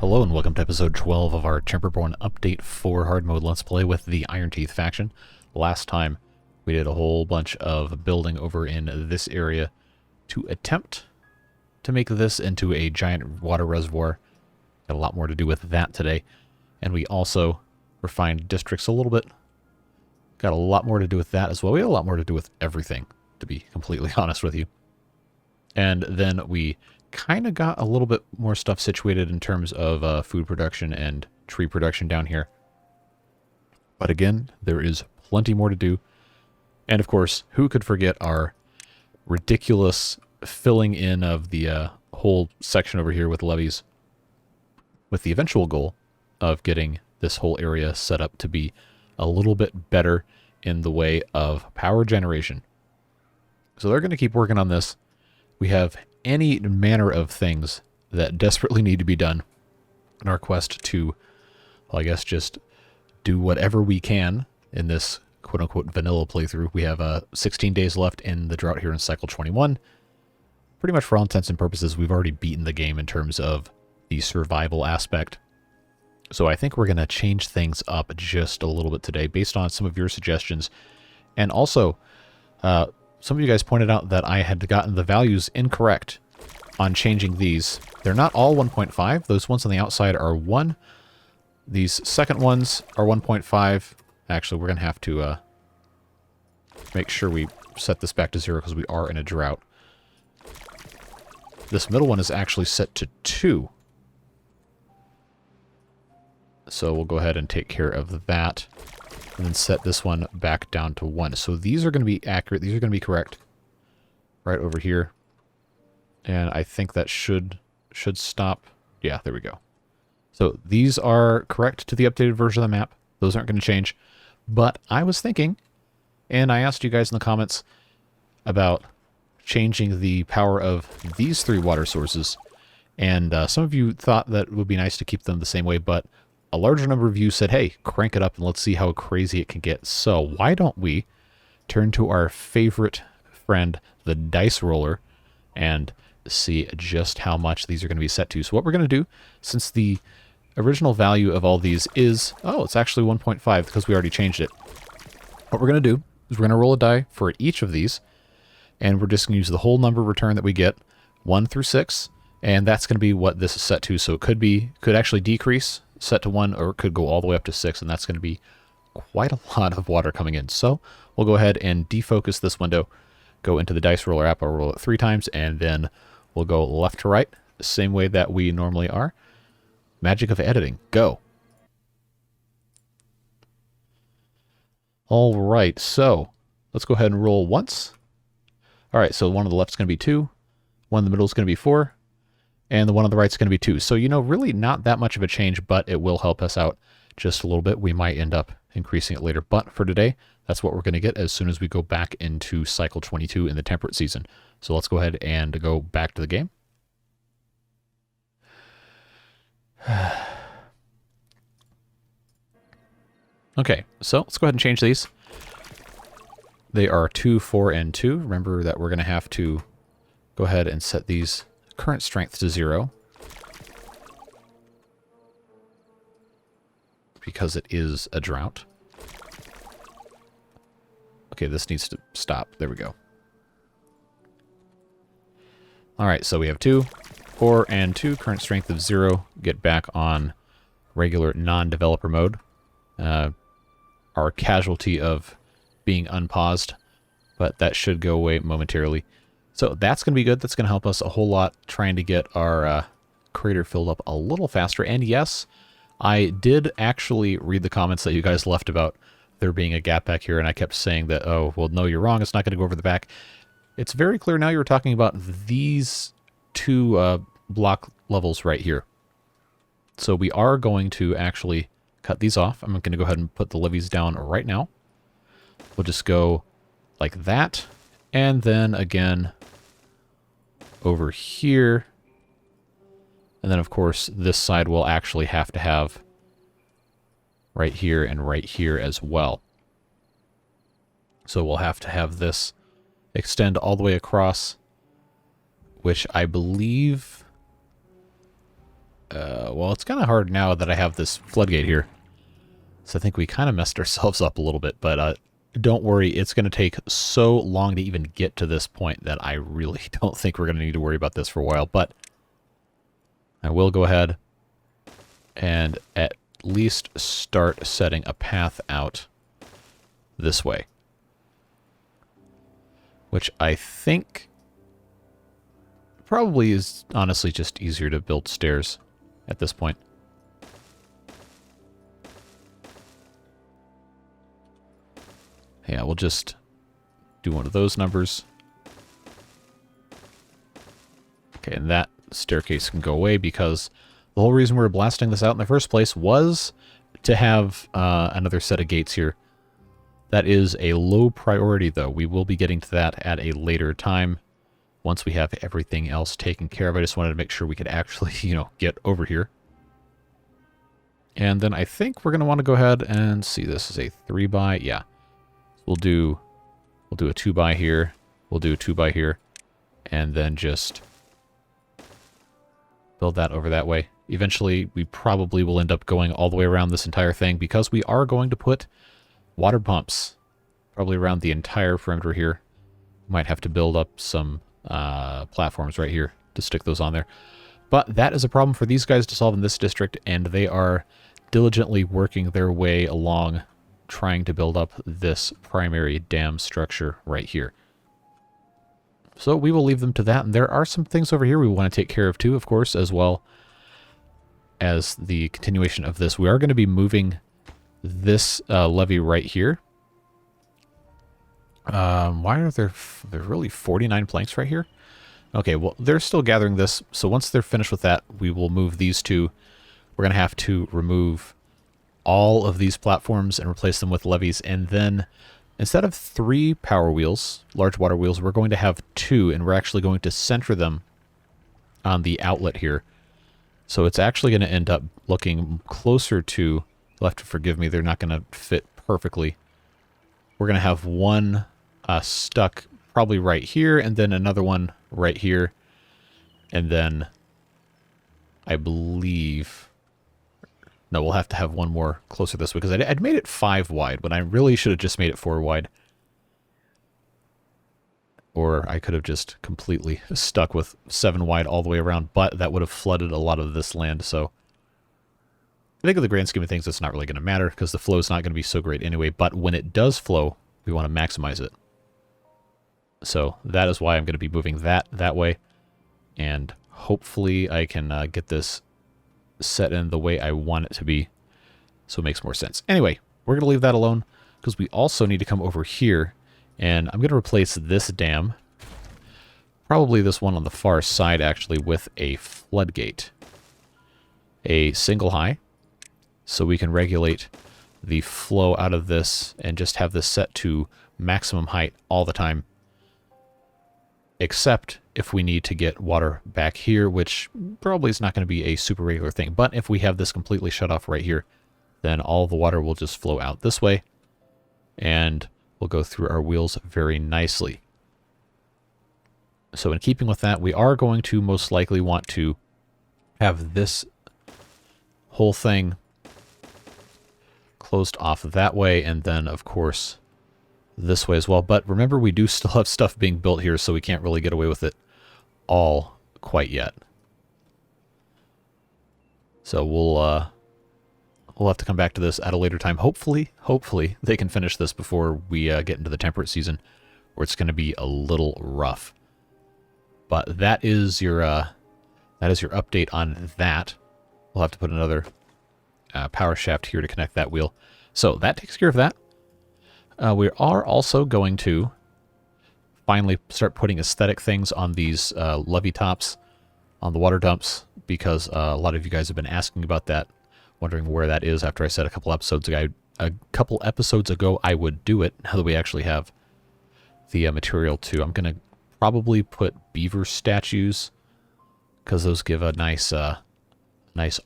Hello and welcome to episode 12 of our Timberborn update for hard mode Let's Play with the Iron Teeth faction. Last time we did a whole bunch of building over in this area to attempt to make this into a giant water reservoir. Got a lot more to do with that today. And we also refined districts a little bit. Got a lot more to do with that as well. We had a lot more to do with everything, to be completely honest with you. And then we kind of got a little bit more stuff situated in terms of food production and tree production down here. But again, there is plenty more to do. And of course, who could forget our ridiculous filling in of the whole section over here with levees, with the eventual goal of getting this whole area set up to be a little bit better in the way of power generation. So they're going to keep working on this. We have any manner of things that desperately need to be done in our quest to, well, I guess, just do whatever we can in this quote-unquote vanilla playthrough. We have 16 days left in the drought here in Cycle 21. Pretty much for all intents and purposes, we've already beaten the game in terms of the survival aspect. So I think we're going to change things up just a little bit today based on some of your suggestions. And also, some of you guys pointed out that I had gotten the values incorrect on changing these. They're not all 1.5. Those ones on the outside are 1. These second ones are 1.5. Actually, we're going to have to make sure we set this back to 0 because we are in a drought. This middle one is actually set to 2. So we'll go ahead and take care of that. And then set this one back down to 1. So these are going to be accurate. These are going to be correct. Right over here. And I think that should stop. Yeah, there we go. So these are correct to the updated version of the map. Those aren't going to change. But I was thinking, and I asked you guys in the comments about changing the power of these 3 water sources. And some of you thought that it would be nice to keep them the same way, but a larger number of you said, hey, crank it up and let's see how crazy it can get. So why don't we turn to our favorite friend, the dice roller, and see just how much these are going to be set to. So what we're going to do, since the original value of all these is, oh, it's actually 1.5 because we already changed it. What we're going to do is we're going to roll a die for each of these, and we're just going to use the whole number return that we get, 1 through 6, and that's going to be what this is set to. So it could actually decrease, set to 1, or it could go all the way up to 6, and that's going to be quite a lot of water coming in. So we'll go ahead and defocus this window, go into the dice roller app, I'll roll it 3 times, and then we'll go left to right, the same way that we normally are. Magic of editing, go. All right, so let's go ahead and roll once. All right, so one on the left is going to be 2, one in the middle is going to be 4, and the one on the right is going to be 2. So, you know, really not that much of a change, but it will help us out just a little bit. We might end up increasing it later. But for today, that's what we're going to get as soon as we go back into Cycle 22 in the temperate season. So let's go ahead and go back to the game. Okay, so let's go ahead and change these. They are 2, 4, and 2. Remember that we're going to have to go ahead and set these current strength to 0 because it is a drought. Okay, this needs to stop. There we go. All right, so we have 2, 4, and 2. Current strength of 0. Get back on regular non-developer mode. Our casualty of being unpaused, but that should go away momentarily. So that's going to be good. That's going to help us a whole lot trying to get our crater filled up a little faster. And yes, I did actually read the comments that you guys left about there being a gap back here, and I kept saying that, oh, well, no, you're wrong. It's not going to go over the back. It's very clear now you were talking about these 2 block levels right here. So we are going to actually cut these off. I'm going to go ahead and put the levees down right now. We'll just go like that, and then again over here. And then, of course, this side will actually have to have right here and right here as well. So we'll have to have this extend all the way across, which I believe Well, it's kind of hard now that I have this floodgate here. So I think we kind of messed ourselves up a little bit, but don't worry, it's going to take so long to even get to this point that I really don't think we're going to need to worry about this for a while. But I will go ahead and at least start setting a path out this way, which I think probably is honestly just easier to build stairs at this point. Yeah, we'll just do one of those numbers. Okay, and that staircase can go away because the whole reason we were blasting this out in the first place was to have another set of gates here. That is a low priority, though. We will be getting to that at a later time once we have everything else taken care of. I just wanted to make sure we could actually, get over here. And then I think we're going to want to go ahead and see. This is a 3x. Yeah. We'll do a 2x here. We'll do a 2x here. And then just build that over that way. Eventually, we probably will end up going all the way around this entire thing because we are going to put water pumps probably around the entire perimeter here. Might have to build up some platforms right here to stick those on there. But that is a problem for these guys to solve in this district, and they are diligently working their way along trying to build up this primary dam structure right here. So we will leave them to that, and there are some things over here we want to take care of too, of course, as well as the continuation of this. We are going to be moving this levee right here. Why are there really 49 planks right here? Okay, well, they're still gathering this, so once they're finished with that, we will move these two. We're going to have to remove all of these platforms and replace them with levees, and then instead of 3 power wheels, large water wheels, we're going to have 2, and we're actually going to center them on the outlet here. So it's actually going to end up looking closer to, you'll have to forgive me, they're not going to fit perfectly. We're going to have one stuck probably right here, and then another one right here, and then I believe... No, we'll have to have one more closer this way, because I'd made it 5 wide, but I really should have just made it 4 wide. Or I could have just completely stuck with 7 wide all the way around, but that would have flooded a lot of this land, so... I think in the grand scheme of things, it's not really going to matter, because the flow is not going to be so great anyway, but when it does flow, we want to maximize it. So that is why I'm going to be moving that way, and hopefully I can get this set in the way I want it to be, so it makes more sense. Anyway, we're going to leave that alone, because we also need to come over here, and I'm going to replace this dam, probably this one on the far side actually, with a floodgate. A single high, so we can regulate the flow out of this and just have this set to maximum height all the time, except if we need to get water back here, which probably is not going to be a super regular thing. But if we have this completely shut off right here, then all the water will just flow out this way, and we'll go through our wheels very nicely. So in keeping with that, we are going to most likely want to have this whole thing closed off that way, and then, of course, this way as well. But remember, we do still have stuff being built here, so we can't really get away with it all quite yet. So we'll have to come back to this at a later time. Hopefully they can finish this before we get into the temperate season, where it's going to be a little rough. But that is your update on that. We'll have to put another power shaft here to connect that wheel. So that takes care of that. We are also going to finally start putting aesthetic things on these levee tops, on the water dumps, because a lot of you guys have been asking about that, wondering where that is after I said a couple episodes ago I would do it. Now that we actually have the material to, I'm going to probably put beaver statues, because those give a nice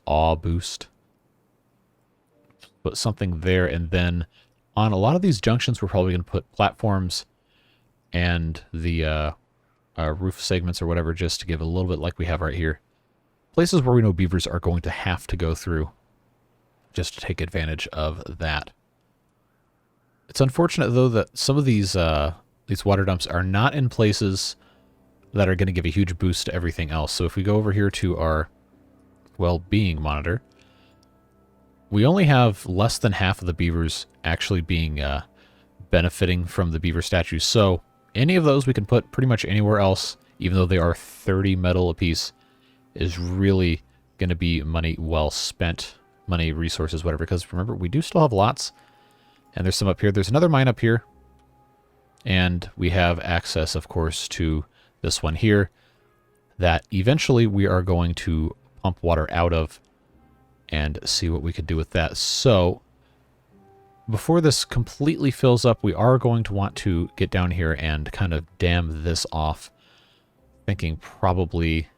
awe boost. Put something there, and then on a lot of these junctions, we're probably going to put platforms and the roof segments or whatever, just to give a little bit like we have right here. places where we know beavers are going to have to go through just to take advantage of that. It's unfortunate, though, that some of these water dumps are not in places that are going to give a huge boost to everything else. So if we go over here to our well-being monitor, we only have less than half of the beavers actually being benefiting from the beaver statues. So any of those we can put pretty much anywhere else, even though they are 30 metal apiece, is really going to be money well spent, money, resources, whatever. Because remember, we do still have lots. And there's some up here. There's another mine up here. And we have access, of course, to this one here that eventually we are going to pump water out of and see what we could do with that. So before this completely fills up, we are going to want to get down here and kind of dam this off. Thinking probably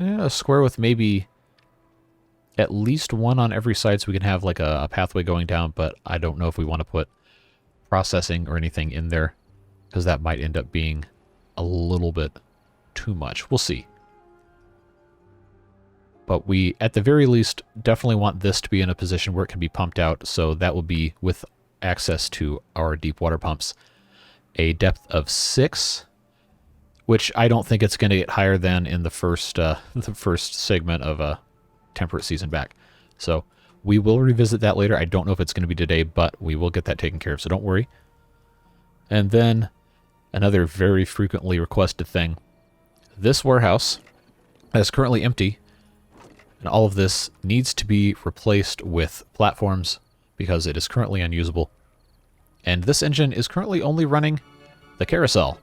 a square with maybe at least one on every side so we can have like a pathway going down, but I don't know if we want to put processing or anything in there because that might end up being a little bit too much. We'll see. But we, at the very least, definitely want this to be in a position where it can be pumped out, so that will be with access to our deep water pumps. A depth of 6, which I don't think it's going to get higher than in the first segment of a temperate season back. So we will revisit that later. I don't know if it's going to be today, but we will get that taken care of, so don't worry. And then another very frequently requested thing. This warehouse is currently empty, and all of this needs to be replaced with platforms because it is currently unusable. And this engine is currently only running the carousel.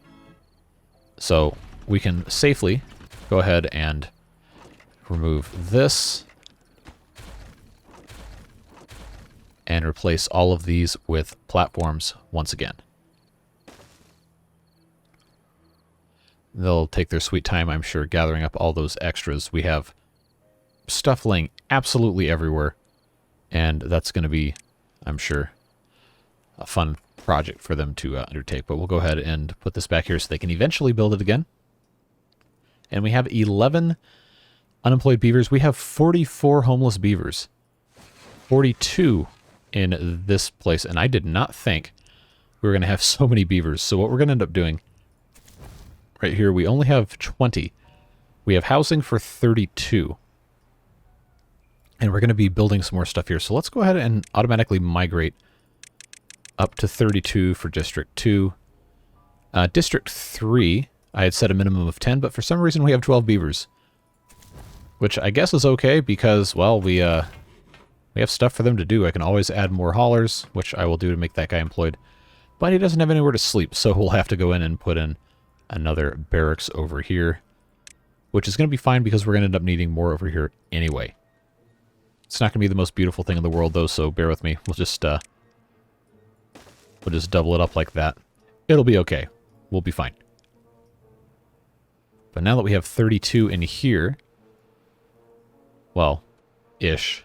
So we can safely go ahead and remove this and replace all of these with platforms once again. They'll take their sweet time, I'm sure, gathering up all those extras. We have stuff laying absolutely everywhere, and that's going to be, I'm sure, a fun project for them to undertake. But we'll go ahead and put this back here so they can eventually build it again. And we have 11 unemployed beavers. We have 44 homeless beavers. 42 in this place, and I did not think we were going to have so many beavers. So what we're going to end up doing right here, we only have 20. We have housing for 32. And we're going to be building some more stuff here. So let's go ahead and automatically migrate up to 32 for District 2. District 3, I had set a minimum of 10, but for some reason we have 12 beavers. Which I guess is okay because, well, we have stuff for them to do. I can always add more haulers, which I will do to make that guy employed. But he doesn't have anywhere to sleep, so we'll have to go in and put in another barracks over here. Which is going to be fine because we're going to end up needing more over here anyway. It's not going to be the most beautiful thing in the world, though, so bear with me. We'll just double it up like that. It'll be okay. We'll be fine. But now that we have 32 in here, well, ish.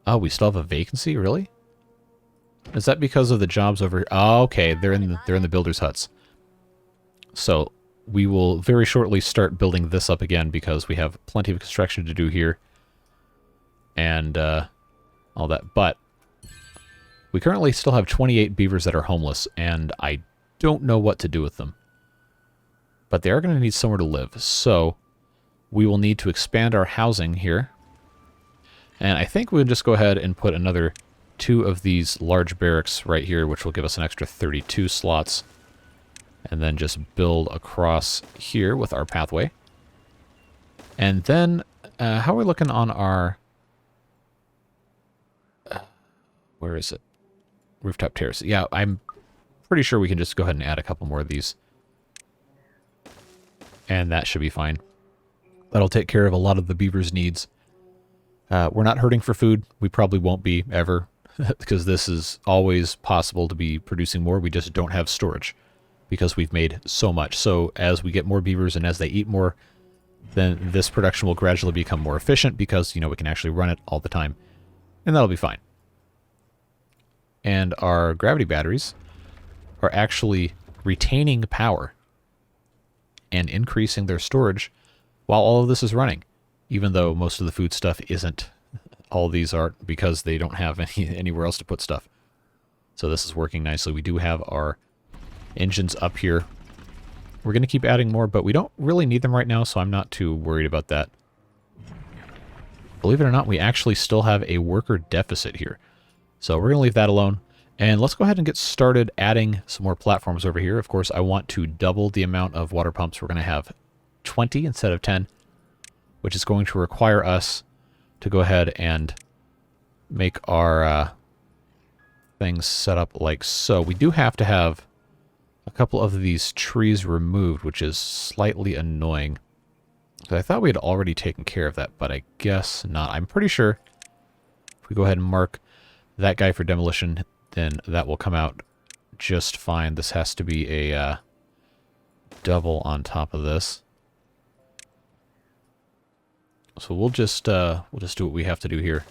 Oh, we still have a vacancy? Really? Is that because of the jobs over here? Oh, okay. They're in the builders' huts. So we will very shortly start building this up again because we have plenty of construction to do here and all that. But we currently still have 28 beavers that are homeless, and I don't know what to do with them. But they are going to need somewhere to live, so we will need to expand our housing here. And I think we'll just go ahead and put another 2 of these large barracks right here, which will give us an extra 32 slots. And then just build across here with our pathway. And then, how are we looking on our... where is it? Rooftop terrace. Yeah, I'm pretty sure we can just go ahead and add a couple more of these. And that should be fine. That'll take care of a lot of the beavers' needs. We're not hurting for food. We probably won't be, ever. Because this is always possible to be producing more. We just don't have storage. Because we've made so much. So as we get more beavers and as they eat more, then this production will gradually become more efficient because, you know, we can actually run it all the time. And that'll be fine. And our gravity batteries are actually retaining power. and increasing their storage while all of this is running, even though most of the food stuff isn't. All these are because they don't have anywhere else to put stuff. So this is working nicely. We do have our engines up here. We're going to keep adding more, but we don't really need them right now, so I'm not too worried about that. Believe it or not, we actually still have a worker deficit here. So we're going to leave that alone. And let's go ahead and get started adding some more platforms over here. Of course, I want to double the amount of water pumps. We're going to have 20 instead of 10, which is going to require us to go ahead and make our things set up like so. We do have to have a couple of these trees removed, which is slightly annoying. I thought we had already taken care of that, but I guess not. I'm pretty sure if we go ahead and mark that guy for demolition, then that will come out just fine. This has to be a double on top of this. So we'll just do what we have to do here,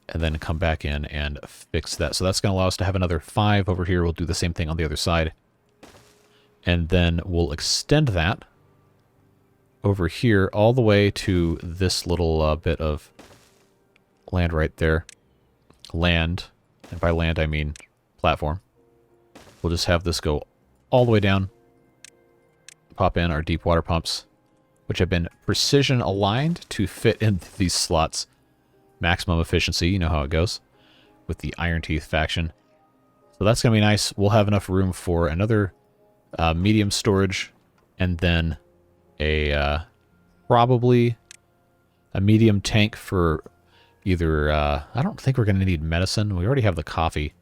and then come back in and fix that. So that's going to allow us to have another 5 over here. We'll do the same thing on the other side, and then we'll extend that over here all the way to this little bit of land right there. Land, and by land I mean platform. We'll just have this go all the way down, pop in our deep water pumps, which have been precision aligned to fit into these slots. Maximum efficiency, you know how it goes with the Iron Teeth faction. So that's going to be nice. We'll have enough room for another medium storage, and then a probably a medium tank for either, I don't think we're going to need medicine. We already have the coffee.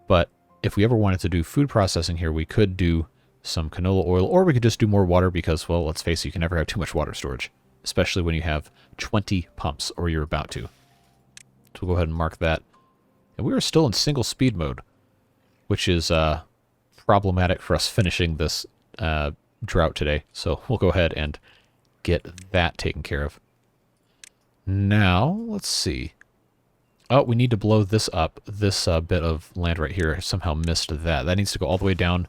But if we ever wanted to do food processing here, we could do some canola oil, or we could just do more water because, well, let's face it, you can never have too much water storage, especially when you have 20 pumps, or you're about to. So we'll go ahead and mark that. And we are still in single speed mode, which is problematic for us finishing this drought today. So we'll go ahead and get that taken care of. Now, let's see. Oh, we need to blow this up. This bit of land right here, I somehow missed that. That needs to go all the way down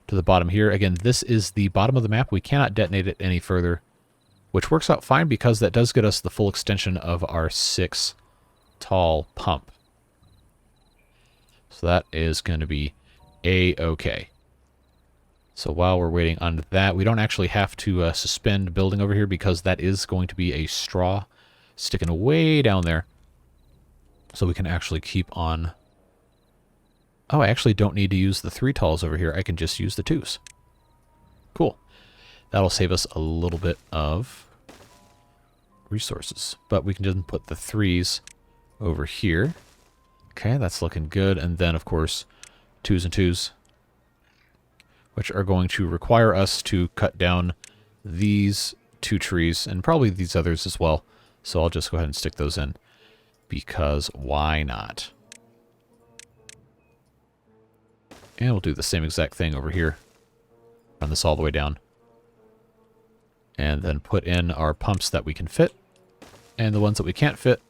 to the bottom here. Again, this is the bottom of the map. We cannot detonate it any further, which works out fine because that does get us the full extension of our 6 tall pump. So that is going to be A-okay. So while we're waiting on that, we don't actually have to suspend building over here because that is going to be a straw sticking way down there. So we can actually keep on. Oh, I actually don't need to use the 3 talls over here. I can just use the 2s. Cool. That'll save us a little bit of resources. But we can just put the 3s over here. Okay, that's looking good. And then, of course, 2s and 2s, which are going to require us to cut down these 2 trees, and probably these others as well. So I'll just go ahead and stick those in, because why not? And we'll do the same exact thing over here. Run this all the way down. And then put in our pumps that we can fit. And the ones that we can't fit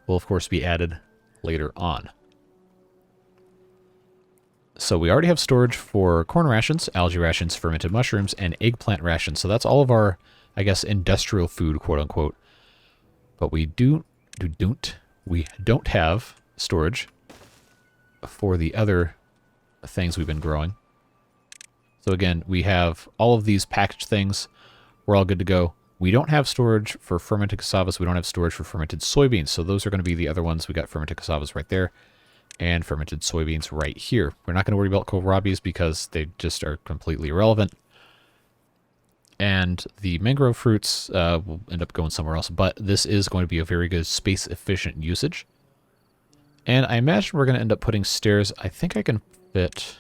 will, of course, be added later on. So we already have storage for corn rations, algae rations, fermented mushrooms, and eggplant rations. So that's all of our, I guess, industrial food, quote-unquote. But we don't have storage for the other things we've been growing. So again, we have all of these packaged things. We're all good to go. We don't have storage for fermented cassavas. We don't have storage for fermented soybeans. So those are going to be the other ones. We got fermented cassavas right there and fermented soybeans right here. We're not going to worry about kohlrabies because they just are completely irrelevant. And the mangrove fruits will end up going somewhere else. But this is going to be a very good space-efficient usage. And I imagine we're going to end up putting stairs. I think I can fit...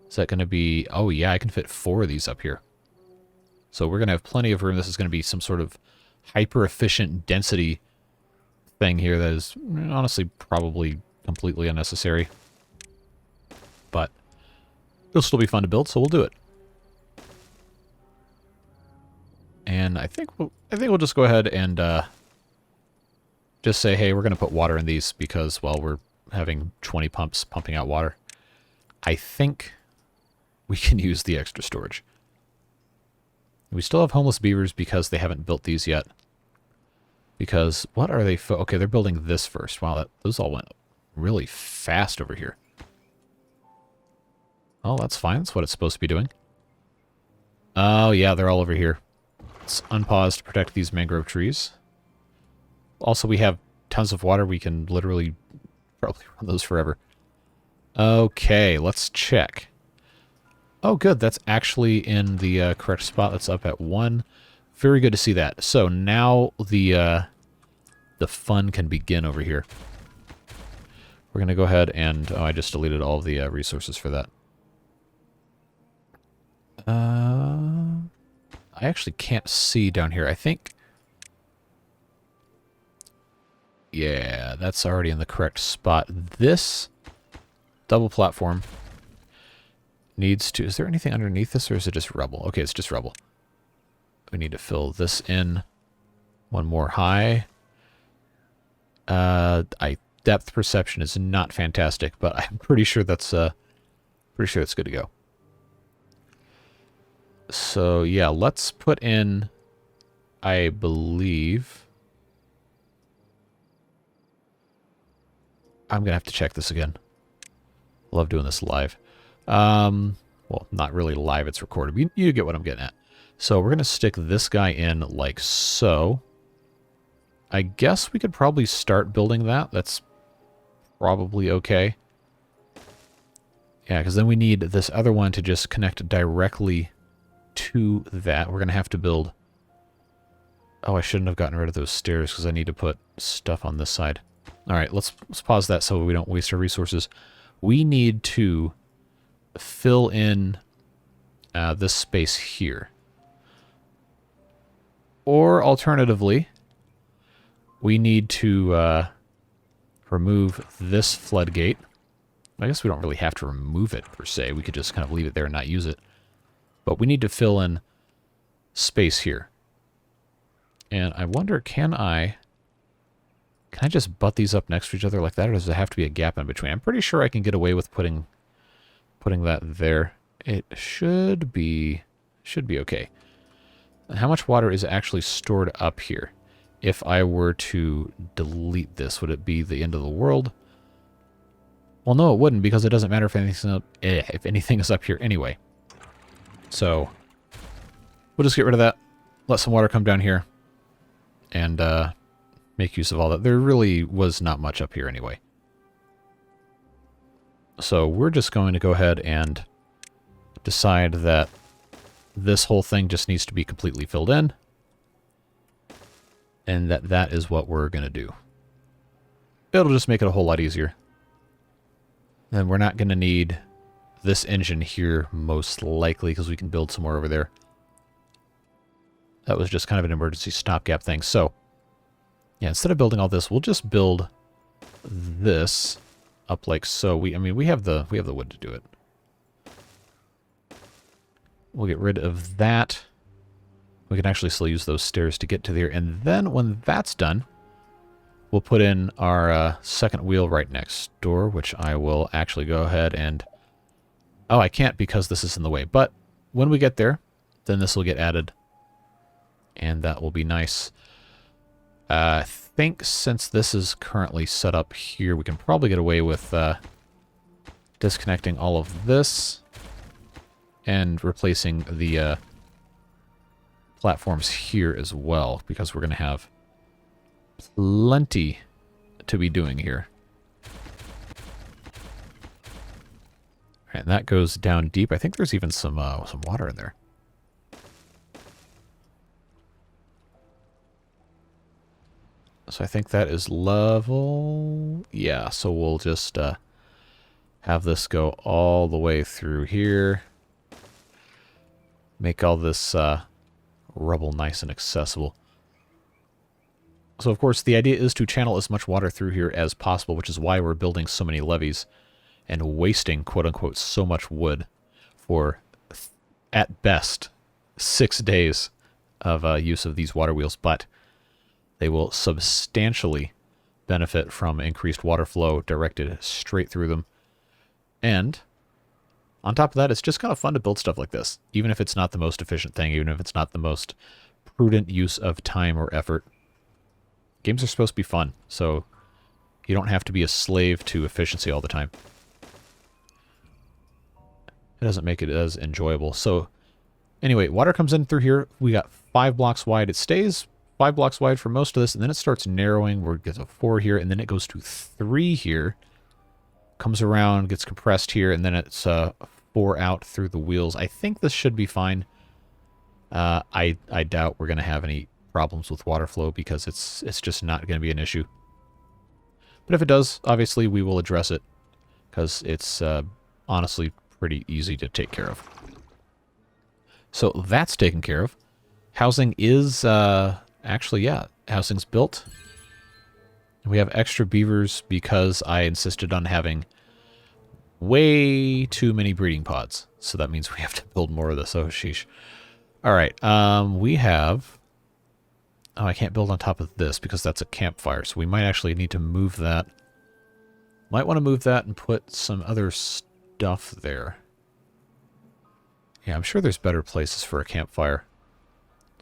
Is that going to be... Oh, yeah, I can fit 4 of these up here. So we're going to have plenty of room. This is going to be some sort of hyper-efficient density thing here that is honestly probably completely unnecessary. But it'll still be fun to build, so we'll do it. And I think we'll just go ahead and just say, hey, we're going to put water in these because, well, we're having 20 pumps pumping out water. I think we can use the extra storage. We still have homeless beavers because they haven't built these yet. Because, what are they? Okay, they're building this first. Wow, those all went really fast over here. Oh, that's fine. That's what it's supposed to be doing. Oh, yeah, they're all over here. Let's unpause to protect these mangrove trees. Also, we have tons of water. We can literally probably run those forever. Okay, let's check. Oh, good. That's actually in the correct spot. That's up at 1. Very good to see that. So now the fun can begin over here. We're going to go ahead and... Oh, I just deleted all of the resources for that. I actually can't see down here. I think... Yeah, that's already in the correct spot. This double platform needs to... Is there anything underneath this, or is it just rubble? Okay, it's just rubble. We need to fill this in one more high. Depth perception is not fantastic, but I'm pretty sure that's good to go. So yeah, let's put in, I believe, I'm gonna have to check this again. Love doing this live. Well, not really live, it's recorded. You get what I'm getting at. So we're gonna stick this guy in like so. I guess we could probably start building that. That's probably okay. Yeah, because then we need this other one to just connect directly to that. We're going to have to build... Oh, I shouldn't have gotten rid of those stairs because I need to put stuff on this side. Alright, let's pause that so we don't waste our resources. We need to fill in this space here. Or alternatively, we need to remove this floodgate. I guess we don't really have to remove it per se. We could just kind of leave it there and not use it. But we need to fill in space here. And I wonder, can I just butt these up next to each other like that, or does there have to be a gap in between? I'm pretty sure I can get away with putting that there. It should be okay. And how much water is actually stored up here? If I were to delete this, would it be the end of the world? Well, no, it wouldn't, because it doesn't matter if anything is up here anyway. So we'll just get rid of that. Let some water come down here. And make use of all that. There really was not much up here anyway. So we're just going to go ahead and decide that this whole thing just needs to be completely filled in. And that is what we're going to do. It'll just make it a whole lot easier. And we're not going to need this engine here, most likely, because we can build some more over there. That was just kind of an emergency stopgap thing. So, yeah, instead of building all this, we'll just build this up like so. We have the wood to do it. We'll get rid of that. We can actually still use those stairs to get to there. And then when that's done, we'll put in our second wheel right next door, which I will actually go ahead and... Oh, I can't because this is in the way. But when we get there, then this will get added. And that will be nice. I think since this is currently set up here, we can probably get away with disconnecting all of this and replacing the platforms here as well, because we're going to have plenty to be doing here. And that goes down deep. I think there's even some water in there. So I think that is level... Yeah, so we'll just have this go all the way through here. Make all this rubble nice and accessible. So, of course, the idea is to channel as much water through here as possible, which is why we're building so many levees and wasting, quote-unquote, so much wood for, at best, 6 days of use of these water wheels. But they will substantially benefit from increased water flow directed straight through them. And on top of that, it's just kind of fun to build stuff like this, even if it's not the most efficient thing, even if it's not the most prudent use of time or effort. Games are supposed to be fun, so you don't have to be a slave to efficiency all the time. It doesn't make it as enjoyable. So anyway, water comes in through here. We got 5 blocks wide. It stays 5 blocks wide for most of this, and then it starts narrowing where it gets a 4 here, and then it goes to 3 here. Comes around, gets compressed here, and then it's 4 out through the wheels. I think this should be fine. I doubt we're going to have any problems with water flow because it's just not going to be an issue. But if it does, obviously we will address it because it's honestly pretty easy to take care of. So that's taken care of. Housing is actually, yeah, housing's built. We have extra beavers because I insisted on having way too many breeding pods. So that means we have to build more of this. Oh, sheesh. All right, we have... Oh, I can't build on top of this because that's a campfire. So we might actually need to move that. Might want to move that and put some other stuff there. Yeah, I'm sure there's better places for a campfire.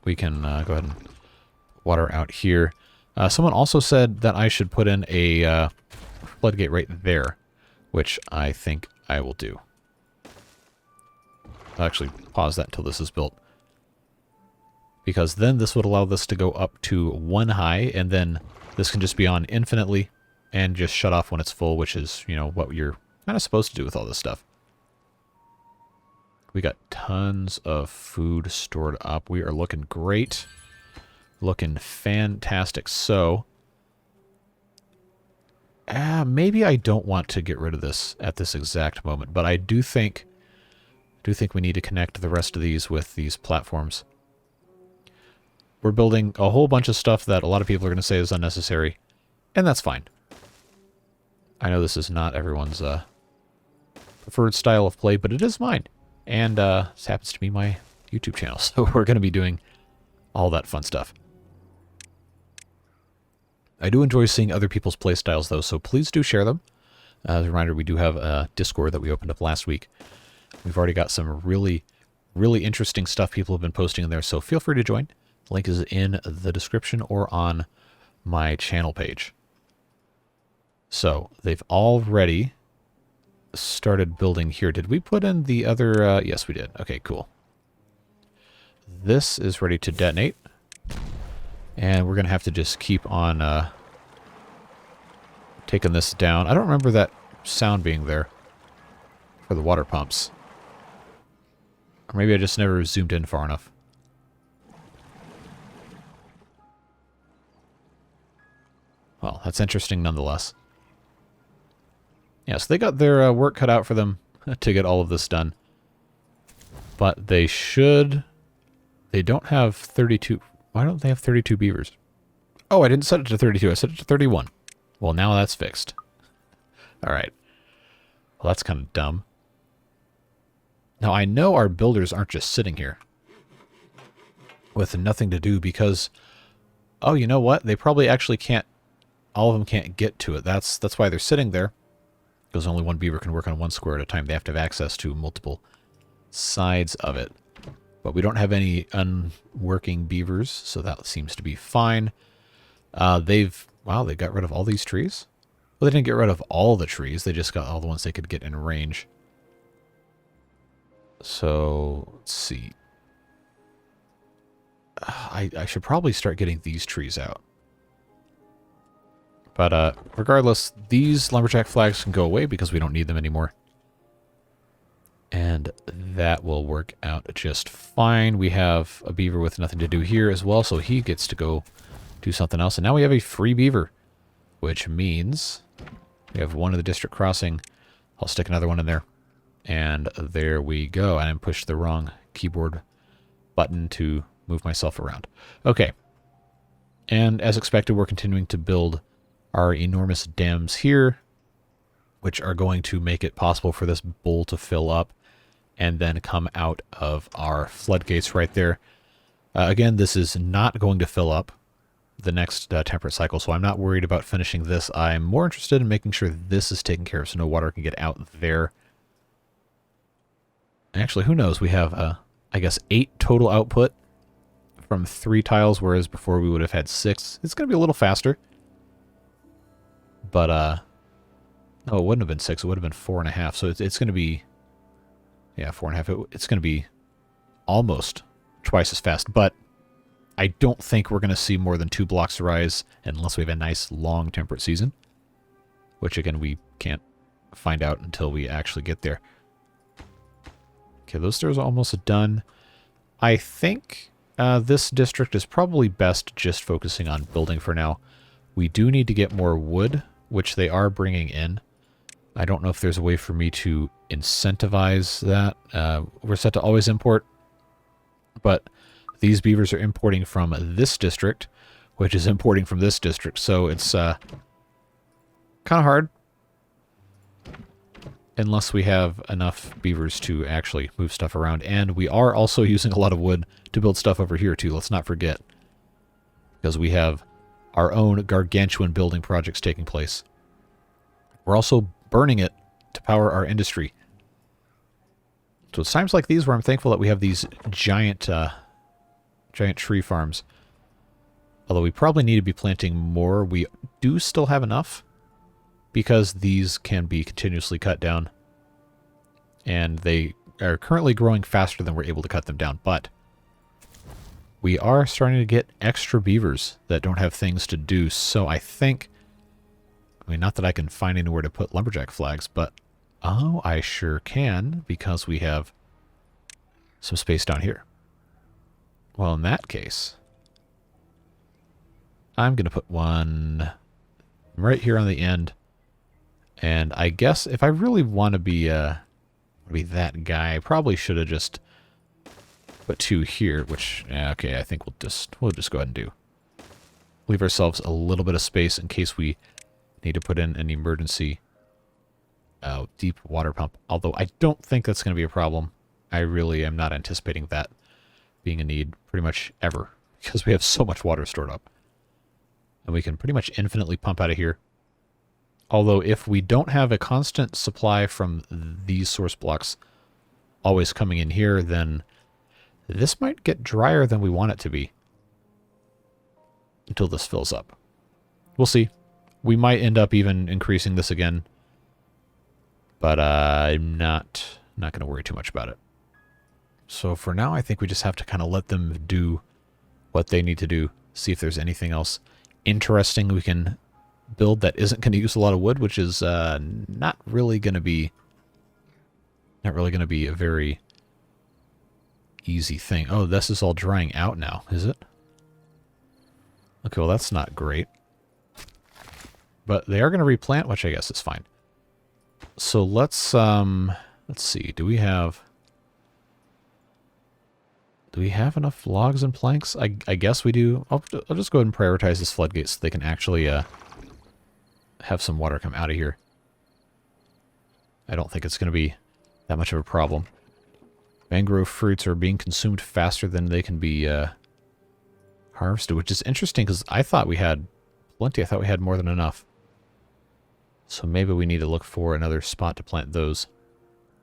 We can go ahead and water out here. Someone also said that I should put in a floodgate right there, which I think I will do. I'll actually pause that until this is built. Because then this would allow this to go up to 1 high, and then this can just be on infinitely and just shut off when it's full, which is, you know, what you're kind of supposed to do with all this stuff. We got tons of food stored up. We are looking great. Looking fantastic. So, maybe I don't want to get rid of this at this exact moment, but I do think we need to connect the rest of these with these platforms. We're building a whole bunch of stuff that a lot of people are going to say is unnecessary, and that's fine. I know this is not everyone's preferred style of play, but it is mine. And this happens to be my YouTube channel, so we're going to be doing all that fun stuff. I do enjoy seeing other people's play styles, though, so please do share them. As a reminder, we do have a Discord that we opened up last week. We've already got some really, really interesting stuff people have been posting in there, so feel free to join. The link is in the description or on my channel page. So, they've already started building here. Did we put in the other... yes, we did. Okay, cool. This is ready to detonate. And we're going to have to just keep on taking this down. I don't remember that sound being there for the water pumps. Or maybe I just never zoomed in far enough. Well, that's interesting nonetheless. Yeah, so they got their work cut out for them to get all of this done. But they should... They don't have 32... Why don't they have 32 beavers? Oh, I didn't set it to 32. I set it to 31. Well, now that's fixed. Alright. Well, that's kind of dumb. Now, I know our builders aren't just sitting here with nothing to do because... Oh, you know what? They probably actually can't... All of them can't get to it. That's why they're sitting there. Because only one beaver can work on one square at a time. They have to have access to multiple sides of it. But we don't have any unworking beavers, so that seems to be fine. Wow, they got rid of all these trees? Well, they didn't get rid of all the trees. They just got all the ones they could get in range. So, let's see. I should probably start getting these trees out. But regardless, these lumberjack flags can go away because we don't need them anymore. And that will work out just fine. We have a beaver with nothing to do here as well, so he gets to go do something else. And now we have a free beaver, which means we have one of the district crossing. I'll stick another one in there. And there we go. And I pushed the wrong keyboard button to move myself around. Okay. And as expected, we're continuing to build our enormous dams here, which are going to make it possible for this bowl to fill up and then come out of our floodgates right there. Again, this is not going to fill up the next temperate cycle, so I'm not worried about finishing this. I'm more interested in making sure this is taken care of so no water can get out there. Actually, who knows? We have, I guess, 8 total output from 3 tiles, whereas before we would have had 6. It's going to be a little faster. But, no, it wouldn't have been 6. It would have been 4.5. So it's going to be, yeah, 4.5. It's going to be almost twice as fast. But I don't think we're going to see more than 2 blocks rise unless we have a nice long temperate season. Which, again, we can't find out until we actually get there. Okay, those stairs are almost done. I think this district is probably best just focusing on building for now. We do need to get more wood, which they are bringing in. I don't know if there's a way for me to incentivize that. We're set to always import, but these beavers are importing from this district, which is importing from this district, so it's kind of hard. Unless we have enough beavers to actually move stuff around. And we are also using a lot of wood to build stuff over here, too. Let's not forget. Because we have our own gargantuan building projects taking place. We're also burning it to power our industry. So it's times like these where I'm thankful that we have these giant tree farms. Although we probably need to be planting more. We do still have enough, because these can be continuously cut down. And they are currently growing faster than we're able to cut them down. But we are starting to get extra beavers that don't have things to do. So I think, I mean, not that I can find anywhere to put lumberjack flags, but, oh, I sure can, because we have some space down here. Well, in that case, I'm going to put one right here on the end. And I guess if I really want to be that guy, I probably should have just put 2 here, which, okay, I think we'll just go ahead and do. Leave ourselves a little bit of space in case we need to put in an emergency deep water pump. Although I don't think that's going to be a problem. I really am not anticipating that being a need pretty much ever, because we have so much water stored up. And we can pretty much infinitely pump out of here. Although if we don't have a constant supply from these source blocks always coming in here, then this might get drier than we want it to be. Until this fills up. We'll see. We might end up even increasing this again. But I'm not going to worry too much about it. So for now, I think we just have to kind of let them do what they need to do. See if there's anything else interesting we can build that isn't going to use a lot of wood, which is not really going to be a very easy thing. Oh, this is all drying out now, is it? Okay, well that's not great. But they are going to replant, which I guess is fine. So let's see. Do we have enough logs and planks? I guess we do. I'll just go ahead and prioritize this floodgate so they can actually have some water come out of here. I don't think it's going to be that much of a problem. Mangrove fruits are being consumed faster than they can be harvested, which is interesting because I thought we had plenty. I thought we had more than enough. So maybe we need to look for another spot to plant those.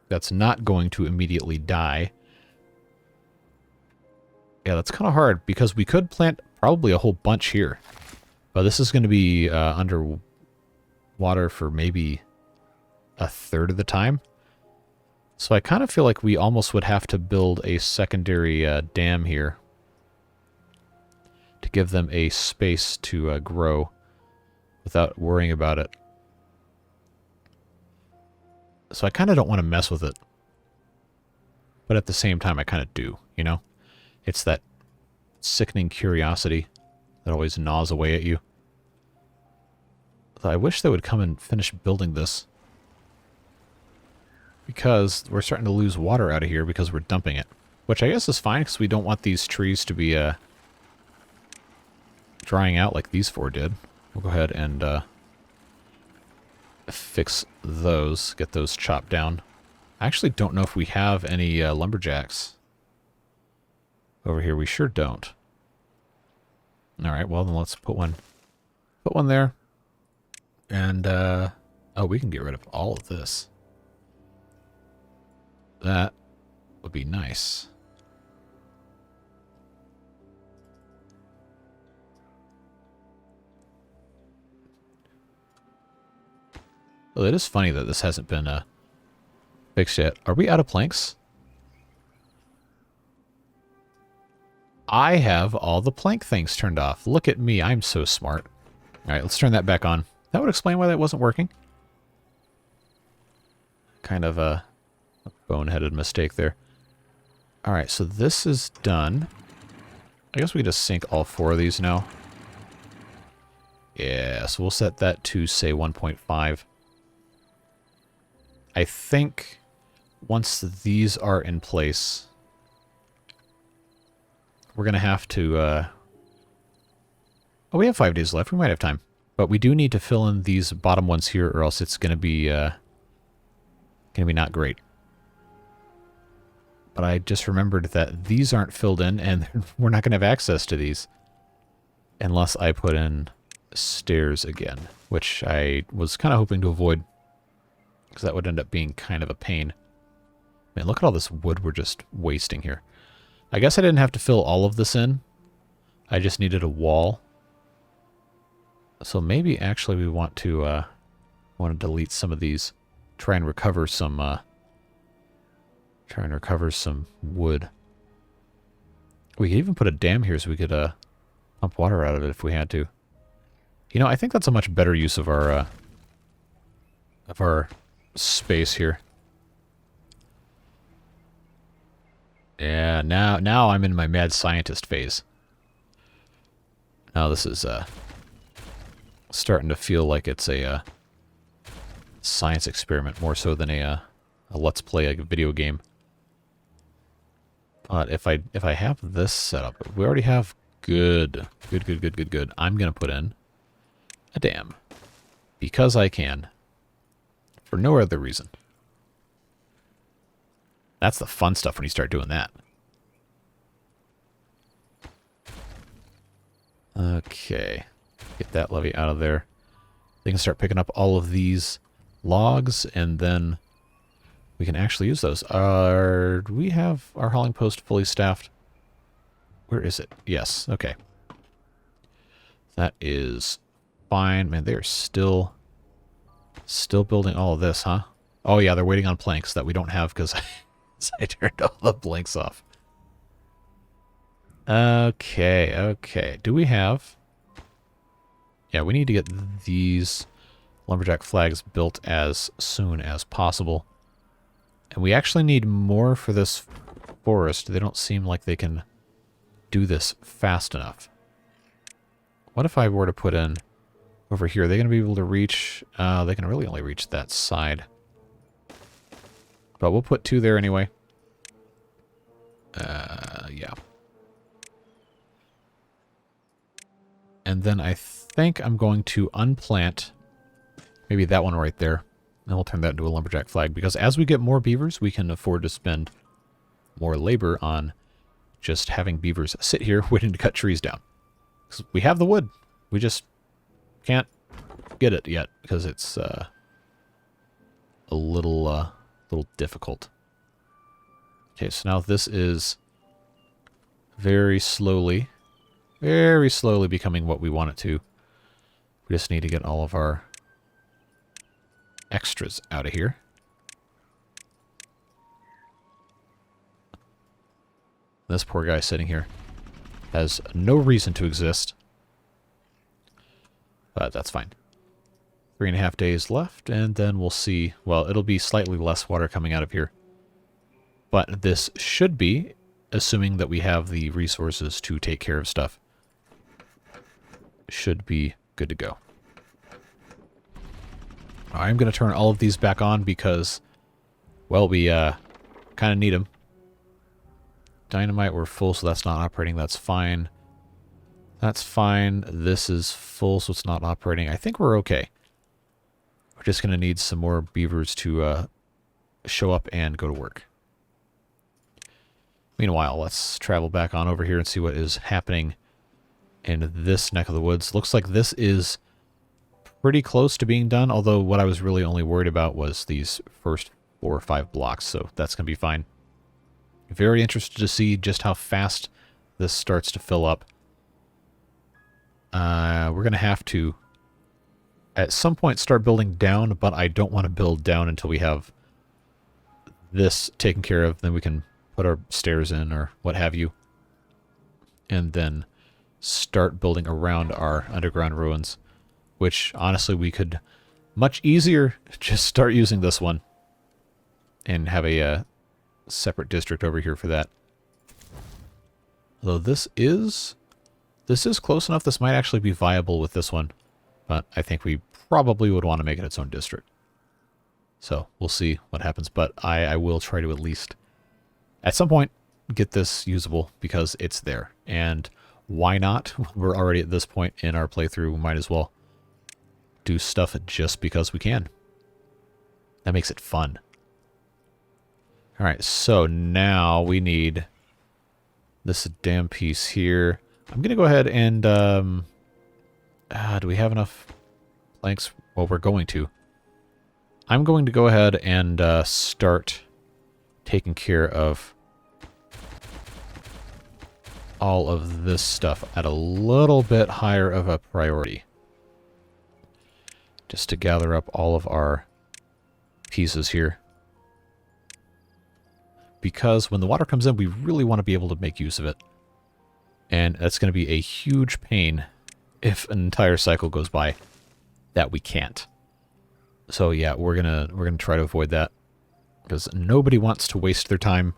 That's not going to immediately die. Yeah, that's kind of hard because we could plant probably a whole bunch here. But this is going to be under water for maybe a third of the time. So I kind of feel like we almost would have to build a secondary dam here to give them a space to grow without worrying about it. So I kind of don't want to mess with it. But at the same time, I kind of do, you know? It's that sickening curiosity that always gnaws away at you. I wish they would come and finish building this. Because we're starting to lose water out of here because we're dumping it. Which I guess is fine because we don't want these trees to be drying out like these 4 did. We'll go ahead and fix those, get those chopped down. I actually don't know if we have any lumberjacks over here. We sure don't. Alright, well then let's put one there. And, oh, we can get rid of all of this. That. would be nice. Well, it is funny that this hasn't been fixed yet. Are we out of planks? I have all the plank things turned off. Look at me. I'm so smart. All right, let's turn that back on. That would explain why that wasn't working. Kind of a boneheaded mistake there. All right, so this is done. I guess we can just sync all 4 of these now. Yeah, so we'll set that to, say, 1.5. I think once these are in place, we're going to have to... oh, we have 5 days left. We might have time. But we do need to fill in these bottom ones here, or else it's going to be not great. But I just remembered that these aren't filled in, and we're not going to have access to these unless I put in stairs again, which I was kind of hoping to avoid, because that would end up being kind of a pain. Man, look at all this wood we're just wasting here. I guess I didn't have to fill all of this in. I just needed a wall. So maybe actually we want to delete some of these. Try and recover some wood. We could even put a dam here so we could pump water out of it if we had to. You know, I think that's a much better use of our space here. Yeah, now I'm in my mad scientist phase. Now this is starting to feel like it's a science experiment more so than a let's play a video game. But if I have this set up, we already have good. I'm gonna put in a dam because I can, for no other reason. That's the fun stuff when you start doing that. Okay. Get that levee out of there. They can start picking up all of these logs, and then we can actually use those. Do we have our hauling post fully staffed? Where is it? Yes. Okay. That is fine. Man, they're still building all of this, huh? Oh, yeah, they're waiting on planks that we don't have because I turned all the blanks off. Okay. Do we have... Yeah, we need to get these lumberjack flags built as soon as possible. And we actually need more for this forest. They don't seem like they can do this fast enough. What if I were to put in over here? Are they going to be able to reach... they can really only reach that side. But we'll put 2 there anyway. Yeah. And then I think I'm going to unplant maybe that one right there. And we'll turn that into a lumberjack flag. Because as we get more beavers, we can afford to spend more labor on just having beavers sit here waiting to cut trees down. 'Cause we have the wood. We just can't get it yet because it's a little difficult. Okay, so now this is very slowly becoming what we want it to. We just need to get all of our extras out of here. This poor guy sitting here has no reason to exist. But that's fine. 3.5 days left, and then we'll see. Well, it'll be slightly less water coming out of here. But this should be, assuming that we have the resources to take care of stuff, should be good to go. I'm going to turn all of these back on because, well, we kind of need them. Dynamite, we're full, so that's not operating. That's fine. That's fine. This is full, so it's not operating. I think we're okay. We're just going to need some more beavers to show up and go to work. Meanwhile, let's travel back on over here and see what is happening in this neck of the woods. Looks like this is pretty close to being done, although what I was really only worried about was these first 4 or 5 blocks, so that's going to be fine. Very interested to see just how fast this starts to fill up. We're going to have to, at some point, start building down, but I don't want to build down until we have this taken care of. Then we can put our stairs in or what have you. And then start building around our underground ruins, which, honestly, we could much easier just start using this one and have a separate district over here for that. Though this is close enough. This might actually be viable with this one, but I think we probably would want to make it its own district. So we'll see what happens, but I will try to at least, at some point, get this usable because it's there. And why not? We're already at this point in our playthrough. We might as well do stuff just because we can. That makes it fun. All right, so now we need this damn piece here. I'm going to go ahead and... do we have enough planks? Well, we're going to. I'm going to go ahead and start taking care of all of this stuff at a little bit higher of a priority. Just to gather up all of our pieces here. Because when the water comes in, we really want to be able to make use of it. And that's going to be a huge pain if an entire cycle goes by that we can't. So yeah, we're gonna try to avoid that. Because nobody wants to waste their time.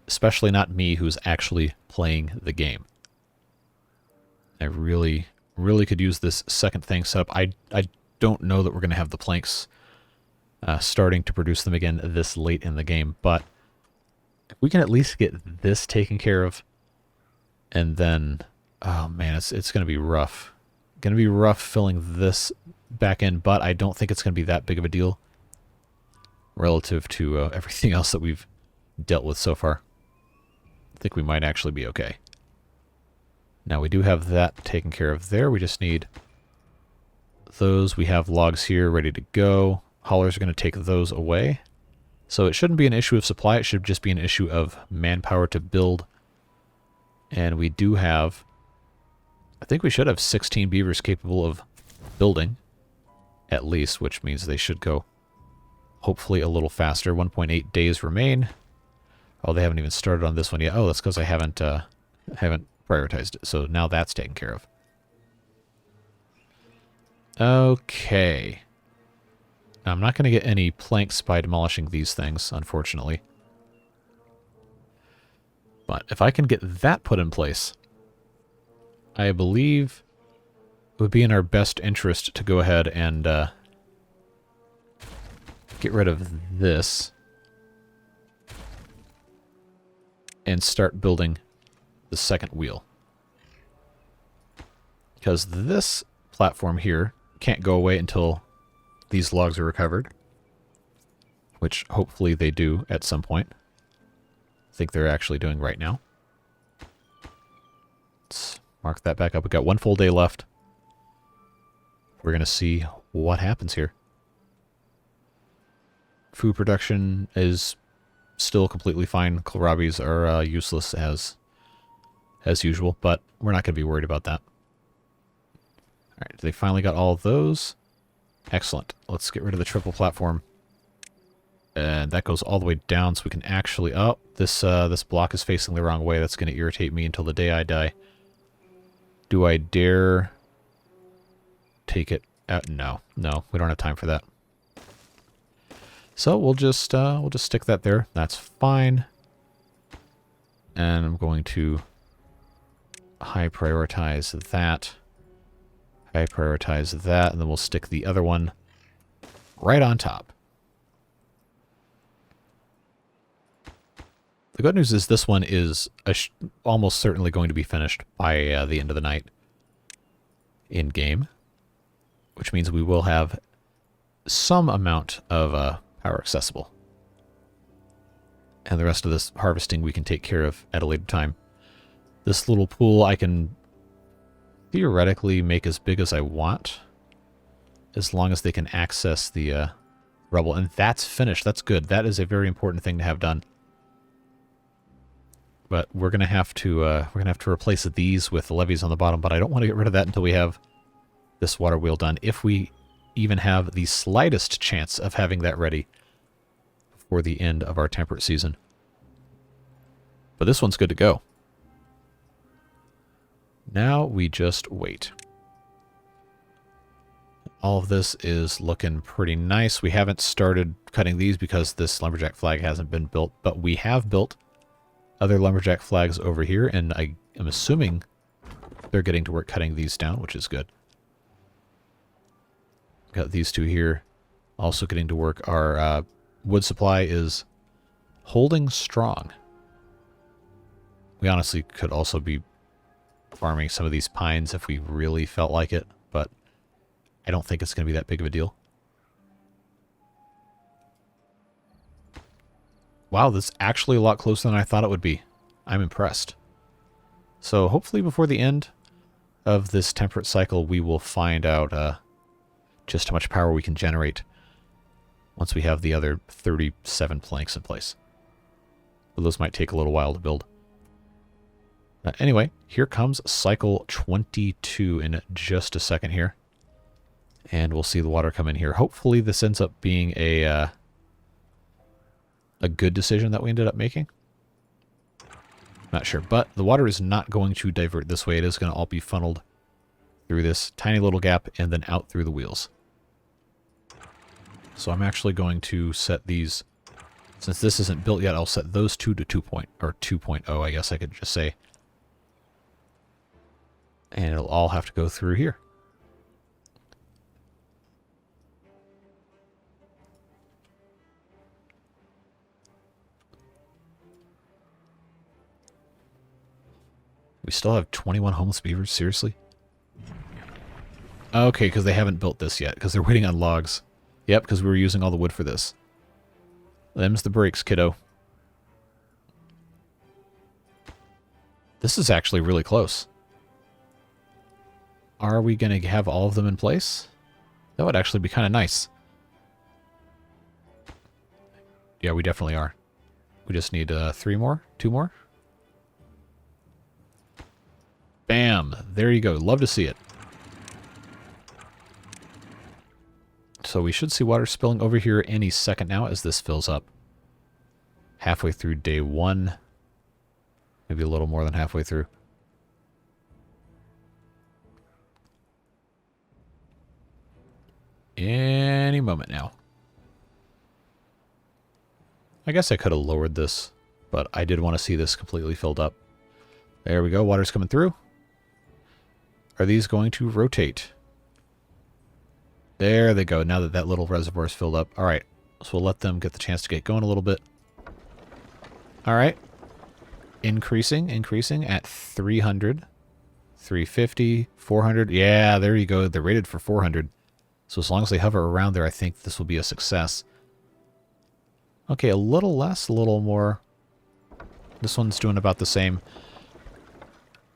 Especially not me, who's actually playing the game. I really could use this second thing set up. I don't know that we're going to have the planks starting to produce them again this late in the game, but if we can at least get this taken care of, and then, oh man, it's going to be rough. Going to be rough filling this back in, but I don't think it's going to be that big of a deal relative to everything else that we've dealt with so far. I think we might actually be okay. Now we do have that taken care of there. We just need those. We have logs here ready to go. Haulers are going to take those away. So it shouldn't be an issue of supply. It should just be an issue of manpower to build. And we do have, I think we should have 16 beavers capable of building, at least, which means they should go hopefully a little faster. 1.8 days remain. Oh, they haven't even started on this one yet. Oh, that's because I haven't prioritized it. So now that's taken care of. Okay. I'm not going to get any planks by demolishing these things, unfortunately. But if I can get that put in place, I believe it would be in our best interest to go ahead and get rid of this and start building the second wheel. Because this platform here can't go away until these logs are recovered, which hopefully they do at some point. I think they're actually doing right now. Let's mark that back up. We've got one full day left. We're going to see what happens here. Food production is still completely fine. Kohlrabis are useless as usual, but we're not going to be worried about that. All right, they finally got all of those. Excellent. Let's get rid of the triple platform. And that goes all the way down so we can actually... Oh, this block is facing the wrong way. That's going to irritate me until the day I die. Do I dare take it out? No, we don't have time for that. So we'll just stick that there. That's fine. And I'm going to high prioritize that. High prioritize that, and then we'll stick the other one right on top. The good news is this one is almost certainly going to be finished by the end of the night in-game, which means we will have some amount of power accessible. And the rest of this harvesting we can take care of at a later time. This little pool I can theoretically make as big as I want, as long as they can access the rubble. And that's finished. That's good. That is a very important thing to have done. But we're gonna have to replace these with levees on the bottom. But I don't want to get rid of that until we have this water wheel done. If we even have the slightest chance of having that ready before the end of our temperate season. But this one's good to go. Now we just wait. All of this is looking pretty nice. We haven't started cutting these because this lumberjack flag hasn't been built, but we have built other lumberjack flags over here, and I am assuming they're getting to work cutting these down, which is good. Got these two here also getting to work. Our wood supply is holding strong. We honestly could also be farming some of these pines if we really felt like it, but I don't think it's going to be that big of a deal. Wow, that's actually a lot closer than I thought it would be. I'm impressed. So hopefully before the end of this temperate cycle, we will find out just how much power we can generate once we have the other 37 planks in place. But those might take a little while to build. Anyway, here comes cycle 22 in just a second here. And we'll see the water come in here. Hopefully this ends up being a good decision that we ended up making. Not sure, but the water is not going to divert this way. It is going to all be funneled through this tiny little gap and then out through the wheels. So I'm actually going to set these, since this isn't built yet, I'll set those two to 2.0, I guess I could just say. And it'll all have to go through here. We still have 21 homeless beavers? Seriously? Okay, because they haven't built this yet, because they're waiting on logs. Yep, because we were using all the wood for this. Them's the breaks, kiddo. This is actually really close. Are we going to have all of them in place? That would actually be kind of nice. Yeah, we definitely are. We just need 3 more? 2 more? Bam! There you go. Love to see it. So we should see water spilling over here any second now as this fills up. Halfway through day 1. Maybe a little more than halfway through. Any moment now. I guess I could have lowered this, but I did want to see this completely filled up. There we go. Water's coming through. Are these going to rotate? There they go. Now that that little reservoir is filled up. All right. So we'll let them get the chance to get going a little bit. All right. Increasing at 300, 350, 400. Yeah, there you go. They're rated for 400. So as long as they hover around there, I think this will be a success. Okay, a little less, a little more. This one's doing about the same.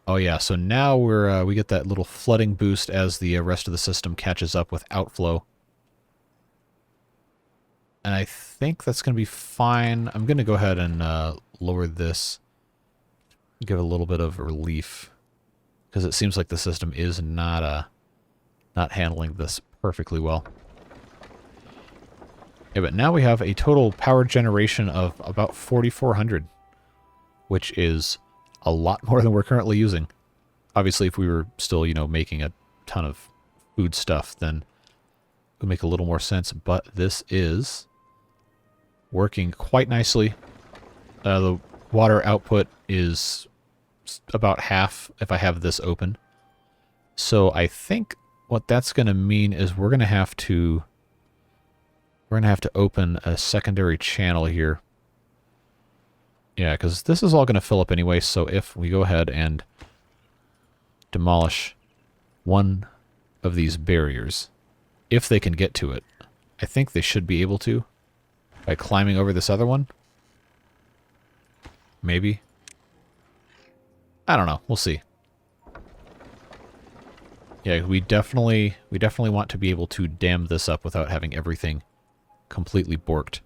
Oh yeah, so now we get that little flooding boost as the rest of the system catches up with outflow. And I think that's going to be fine. I'm going to go ahead and lower this. Give it a little bit of relief. Because it seems like the system is not handling this perfectly well. Yeah, but now we have a total power generation of about 4,400. Which is a lot more than we're currently using. Obviously, if we were still, making a ton of food stuff, then it would make a little more sense. But this is working quite nicely. The water output is about half if I have this open. So I think what that's going to mean is we're going to have to open a secondary channel here. Yeah, because this is all going to fill up anyway, so if we go ahead and demolish one of these barriers, if they can get to it, I think they should be able to by climbing over this other one. Maybe. I don't know. We'll see. Yeah, we definitely want to be able to dam this up without having everything completely borked.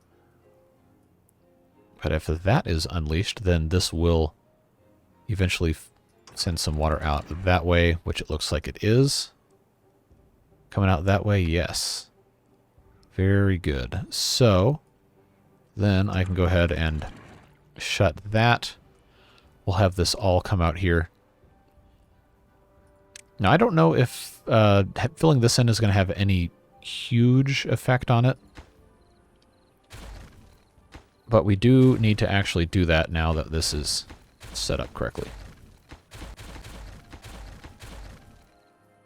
But if that is unleashed, then this will eventually send some water out that way, which it looks like it is. Coming out that way, yes. Very good. So, then I can go ahead and shut that. We'll have this all come out here. Now, I don't know if filling this in is going to have any huge effect on it. But we do need to actually do that now that this is set up correctly.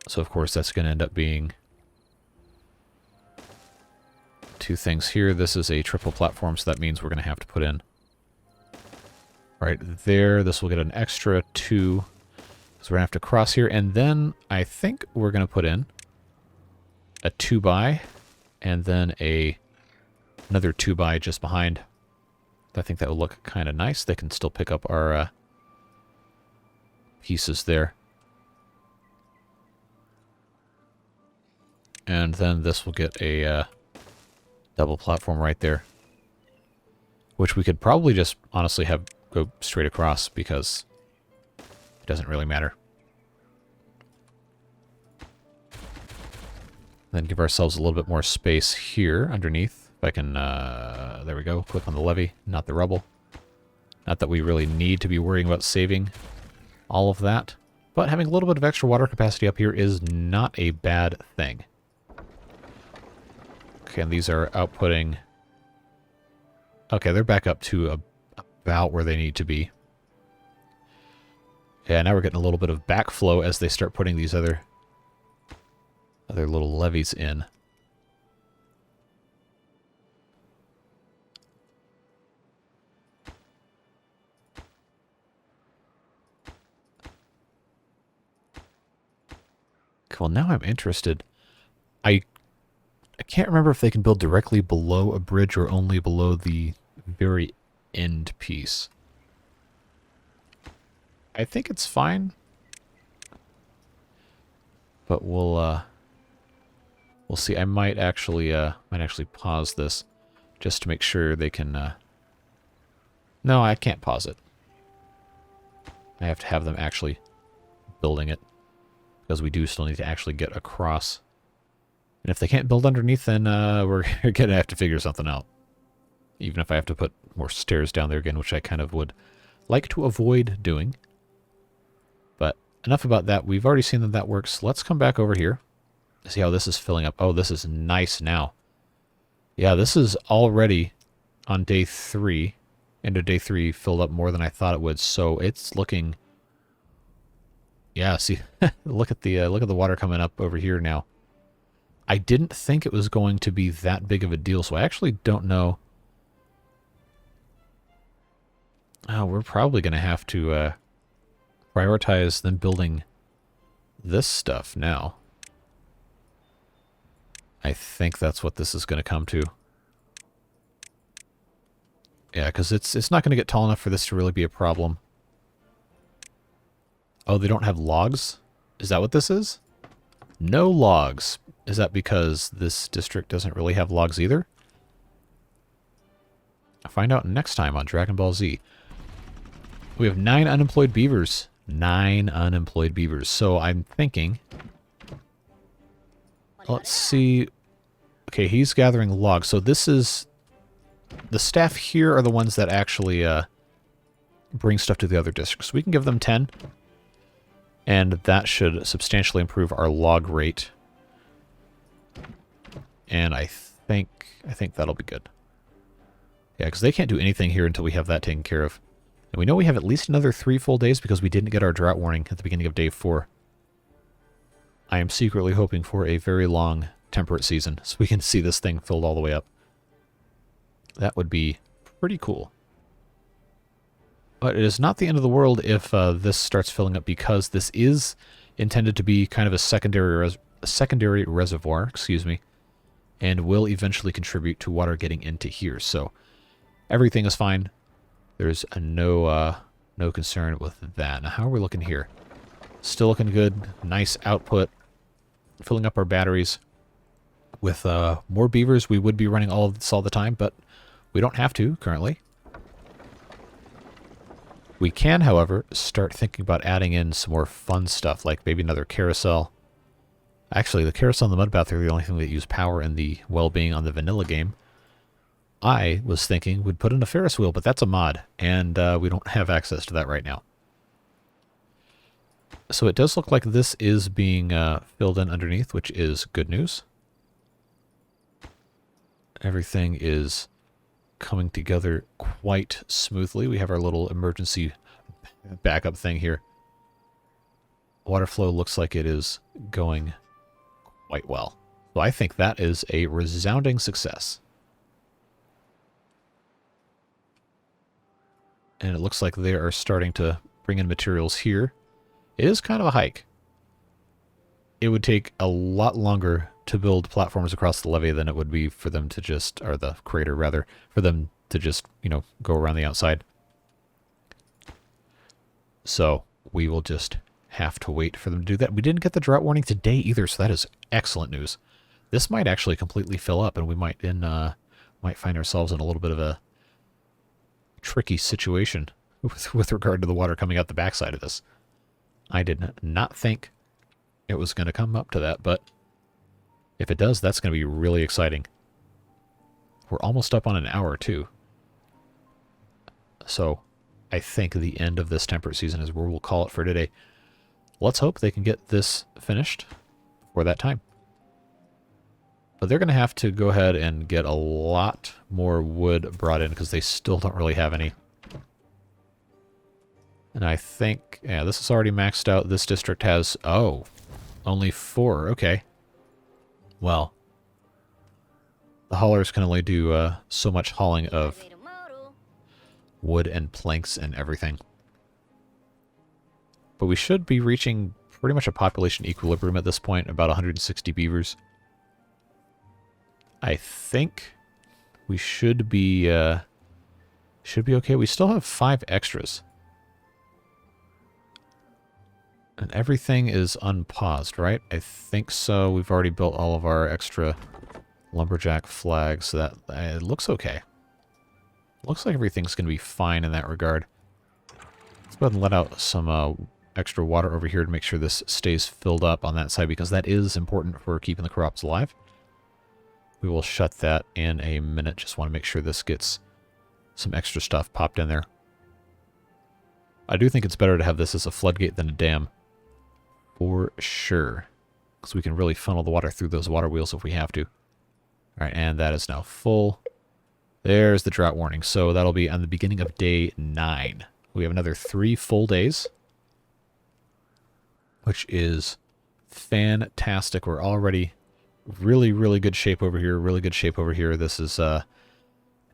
So, of course, that's going to end up being two things here. This is a triple platform, so that means we're going to have to put in right there. This will get an extra 2. So we're going to have to cross here. And then I think we're going to put in a 2x and then another 2x just behind. I think that will look kind of nice. They can still pick up our pieces there. And then this will get a double platform right there, which we could probably just honestly have go straight across because it doesn't really matter. Then give ourselves a little bit more space here underneath. If I can, there we go, click on the levee, not the rubble. Not that we really need to be worrying about saving all of that, but having a little bit of extra water capacity up here is not a bad thing. Okay, and these are outputting. Okay, they're back up to about where they need to be. Yeah, now we're getting a little bit of backflow as they start putting these other little levees in. Well, now I'm interested. I can't remember if they can build directly below a bridge or only below the very end piece. I think it's fine, but we'll see. I might actually pause this just to make sure they can. No, I can't pause it. I have to have them actually building it because we do still need to actually get across. And if they can't build underneath, then we're gonna have to figure something out. Even if I have to put more stairs down there again, which I kind of would like to avoid doing. But enough about that. We've already seen that that works. Let's come back over here. See how this is filling up. Oh, this is nice now. Yeah, this is already on day 3. Into day 3 filled up more than I thought it would. So it's looking. Yeah, see, look at the water coming up over here now. I didn't think it was going to be that big of a deal, so I actually don't know. Oh, we're probably going to have to prioritize them building this stuff now. I think that's what this is going to come to. Yeah, because it's not going to get tall enough for this to really be a problem. Oh, they don't have logs? Is that what this is? No logs. Is that because this district doesn't really have logs either? I'll find out next time on Dragon Ball Z. We have 9 unemployed beavers. 9 unemployed beavers. So I'm thinking... Let's see... Okay, he's gathering logs. So this is... The staff here are the ones that actually bring stuff to the other districts. So we can give them 10. And that should substantially improve our log rate. And I think that'll be good. Yeah, because they can't do anything here until we have that taken care of. And we know we have at least another 3 full days because we didn't get our drought warning at the beginning of day 4. I am secretly hoping for a very long temperate season so we can see this thing filled all the way up. That would be pretty cool. But it is not the end of the world if this starts filling up because this is intended to be kind of a secondary reservoir, excuse me, and will eventually contribute to water getting into here. So everything is fine. There's no concern with that. Now, how are we looking here? Still looking good. Nice output. Filling up our batteries. With more beavers, we would be running all of this all the time, but we don't have to currently. We can, however, start thinking about adding in some more fun stuff, like maybe another carousel. Actually, the carousel and the mud bath are the only thing that use power in the well-being on the vanilla game. I was thinking we'd put in a Ferris wheel, but that's a mod, and we don't have access to that right now. So it does look like this is being filled in underneath, which is good news. Everything is coming together quite smoothly. We have our little emergency backup thing here. Water flow looks like it is going quite well. So I think that is a resounding success. And it looks like they are starting to bring in materials here. It is kind of a hike. It would take a lot longer to build platforms across the levee than it would be for them to just, or the crater rather, for them to just, you know, go around the outside. So we will just have to wait for them to do that. We didn't get the drought warning today either, so that is excellent news. This might actually completely fill up, and we might find ourselves in a little bit of a tricky situation with regard to the water coming out the backside of this. I did not think it was going to come up to that, but if it does, that's going to be really exciting. We're almost up on an hour, too. So I think the end of this temperate season is where we'll call it for today. Let's hope they can get this finished for that time. But they're going to have to go ahead and get a lot more wood brought in because they still don't really have any. And I think, yeah, this is already maxed out. This district has, oh, only 4. Okay. Well, the haulers can only do so much hauling of wood and planks and everything. But we should be reaching pretty much a population equilibrium at this point, about 160 beavers. I think we should be okay. We still have 5 extras. And everything is unpaused, right? I think so. We've already built all of our extra lumberjack flags, so that it looks okay. Looks like everything's going to be fine in that regard. Let's go ahead and let out some extra water over here to make sure this stays filled up on that side, because that is important for keeping the crops alive. We will shut that in a minute. Just want to make sure this gets some extra stuff popped in there. I do think it's better to have this as a floodgate than a dam. For sure. Because we can really funnel the water through those water wheels if we have to. Alright, and that is now full. There's the drought warning. So that'll be on the beginning of day 9. We have another 3 full days. Which is fantastic. We're already really, really good shape over here. Really good shape over here. This is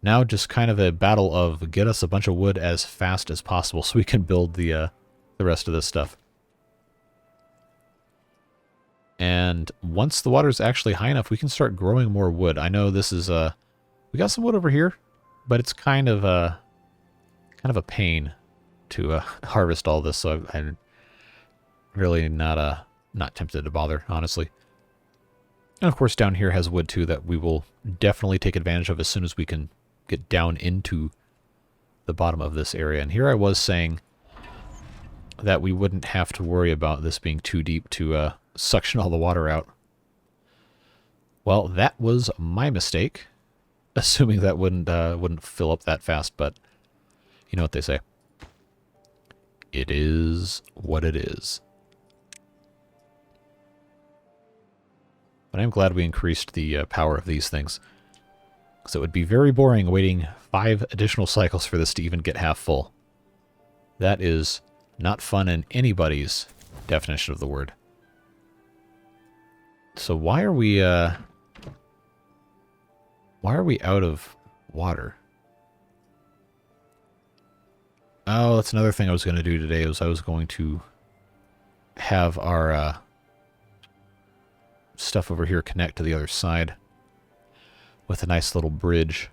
now just kind of a battle of get us a bunch of wood as fast as possible so we can build the rest of this stuff. And once the water is actually high enough, we can start growing more wood. I know this is we got some wood over here, but it's kind of a pain to harvest all this. So I'm really not tempted to bother, honestly. And of course, down here has wood too that we will definitely take advantage of as soon as we can get down into the bottom of this area. And here I was saying that we wouldn't have to worry about this being too deep to suction all the water out. Well, that was my mistake, assuming that wouldn't fill up that fast, but you know what they say. It is what it is. But I'm glad we increased the power of these things, because it would be very boring waiting 5 additional cycles for this to even get half full. That is not fun in anybody's definition of the word. So why are we out of water? Oh, that's another thing I was going to do today. Was I was going to have our stuff over here connect to the other side with a nice little bridge.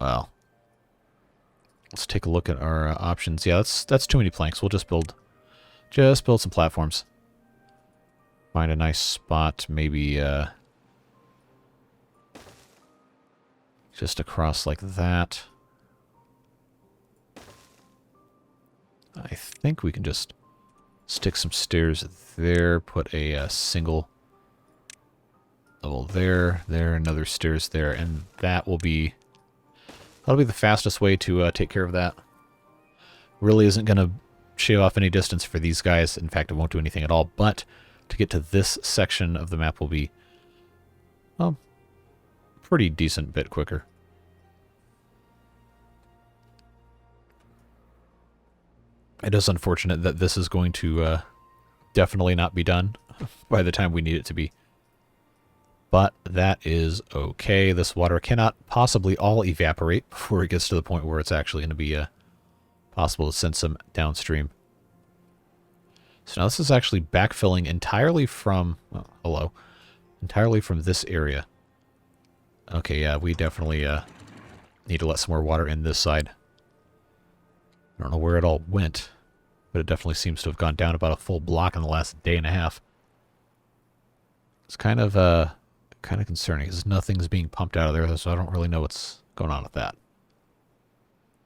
Well, let's take a look at our options. Yeah, that's too many planks. We'll just build some platforms. Find a nice spot, maybe just across like that. I think we can just stick some stairs there, put a single level there, another stairs there, and that'll be the fastest way to take care of that. Really isn't going to shave off any distance for these guys. In fact, it won't do anything at all, but to get to this section of the map will be, well, pretty decent bit quicker. It is unfortunate that this is going to definitely not be done by the time we need it to be. But that is okay. This water cannot possibly all evaporate before it gets to the point where it's actually going to be possible to send some downstream. So now this is actually backfilling entirely from, entirely from this area. Okay, yeah, we definitely need to let some more water in this side. I don't know where it all went, but it definitely seems to have gone down about a full block in the last day and a half. It's kind of concerning because nothing's being pumped out of there, so I don't really know what's going on with that.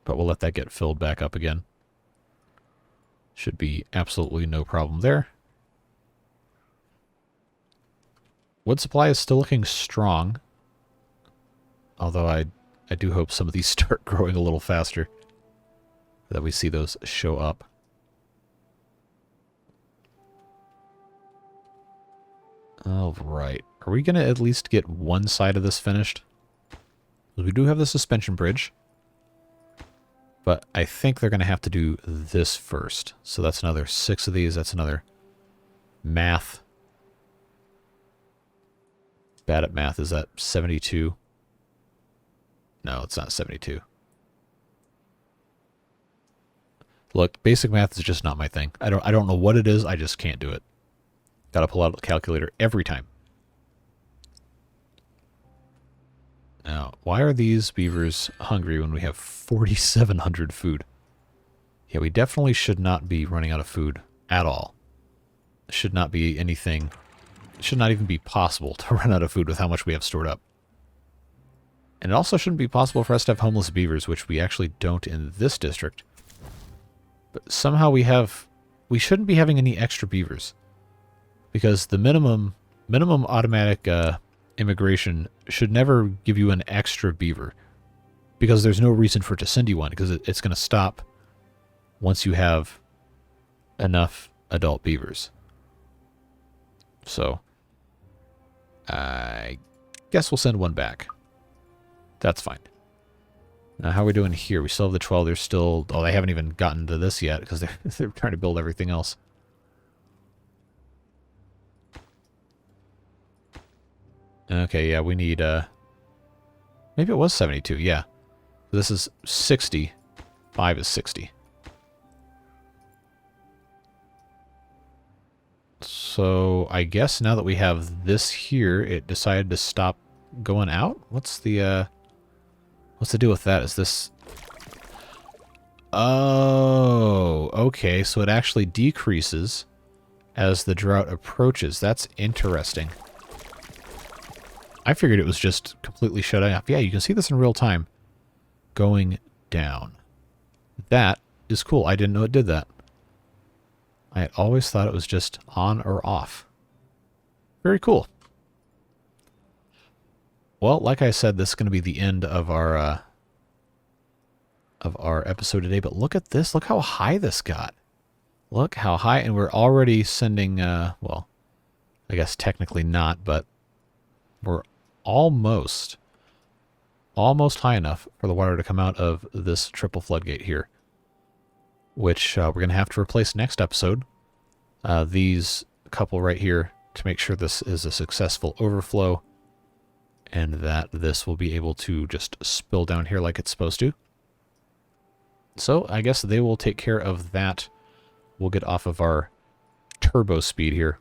But we'll let that get filled back up again. Should be absolutely no problem there. Wood supply is still looking strong, although I do hope some of these start growing a little faster, that we see those show up. All right. Are we going to at least get one side of this finished? We do have the suspension bridge, but I think they're going to have to do this first. So that's another 6 of these. That's another math. Bad at math. Is that 72? No, it's not 72. Look, basic math is just not my thing. I don't know what it is. I just can't do it. Got to pull out the calculator every time. Now, why are these beavers hungry when we have 4,700 food? Yeah, we definitely should not be running out of food at all. Should not be anything. Should not even be possible to run out of food with how much we have stored up. And it also shouldn't be possible for us to have homeless beavers, which we actually don't in this district. But somehow we shouldn't be having any extra beavers. Because the minimum automatic immigration should never give you an extra beaver. Because there's no reason for it to send you one, because it's going to stop once you have enough adult beavers. So, I guess we'll send one back. That's fine. Now, how are we doing here? We still have the 12. They're still... Oh, they haven't even gotten to this yet, because they're trying to build everything else. Okay, yeah, we need, maybe it was 72, yeah. This is 60. 5 is 60. So, I guess now that we have this here, it decided to stop going out? What's the deal with that? Is this... Oh, okay, so it actually decreases as the drought approaches. That's interesting. I figured it was just completely shut off. Yeah, you can see this in real time. Going down. That is cool. I didn't know it did that. I had always thought it was just on or off. Very cool. Well, like I said, this is going to be the end of our episode today. But look at this. Look how high this got. Look how high. And we're already sending, well, I guess technically not, but we're almost high enough for the water to come out of this triple floodgate here, which we're going to have to replace next episode. These couple right here to make sure this is a successful overflow and that this will be able to just spill down here like it's supposed to. So I guess they will take care of that. We'll get off of our turbo speed here.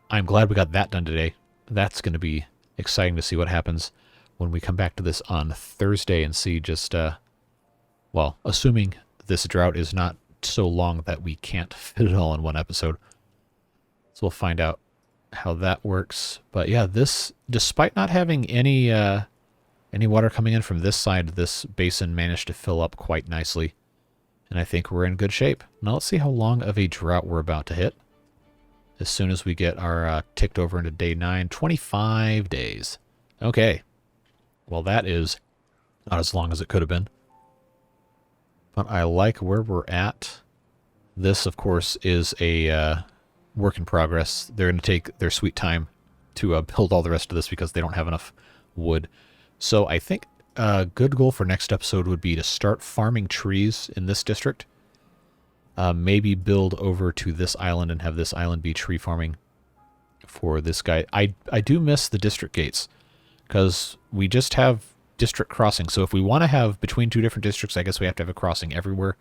I'm glad we got that done today. That's going to be exciting to see what happens when we come back to this on Thursday and see just, well, assuming this drought is not so long that we can't fit it all in one episode. So we'll find out how that works. But yeah, this, despite not having any water coming in from this side, this basin managed to fill up quite nicely. And I think we're in good shape. Now let's see how long of a drought we're about to hit. As soon as we get our ticked over into day 9, 25 days. Okay. Well, that is not as long as it could have been. But I like where we're at. This, of course, is a work in progress. They're going to take their sweet time to build all the rest of this because they don't have enough wood. So I think a good goal for next episode would be to start farming trees in this district. Maybe build over to this island and have this island be tree farming for this guy. I do miss the district gates because we just have district crossing. So if we want to have between two different districts, I guess we have to have a crossing everywhere,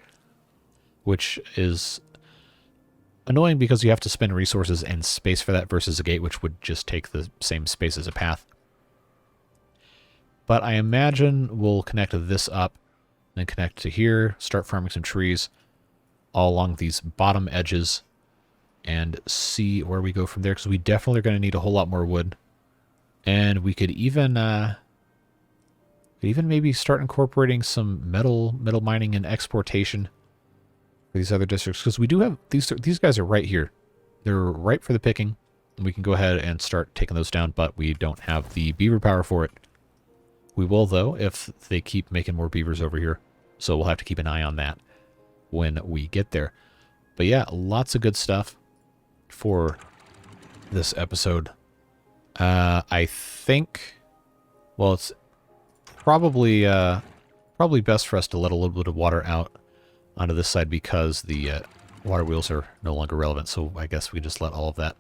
which is annoying because you have to spend resources and space for that versus a gate, which would just take the same space as a path. But I imagine we'll connect this up, then connect to here, start farming some trees all along these bottom edges, and see where we go from there, because we definitely are going to need a whole lot more wood. And we could even maybe start incorporating some metal mining and exportation for these other districts, because we do have these guys are right here. They're ripe for the picking, and we can go ahead and start taking those down, but we don't have the beaver power for it. We will, though, if they keep making more beavers over here, so we'll have to keep an eye on that when we get there. But yeah, lots of good stuff for this episode. I think, well, it's probably best for us to let a little bit of water out onto this side because the water wheels are no longer relevant. So I guess we just let all of that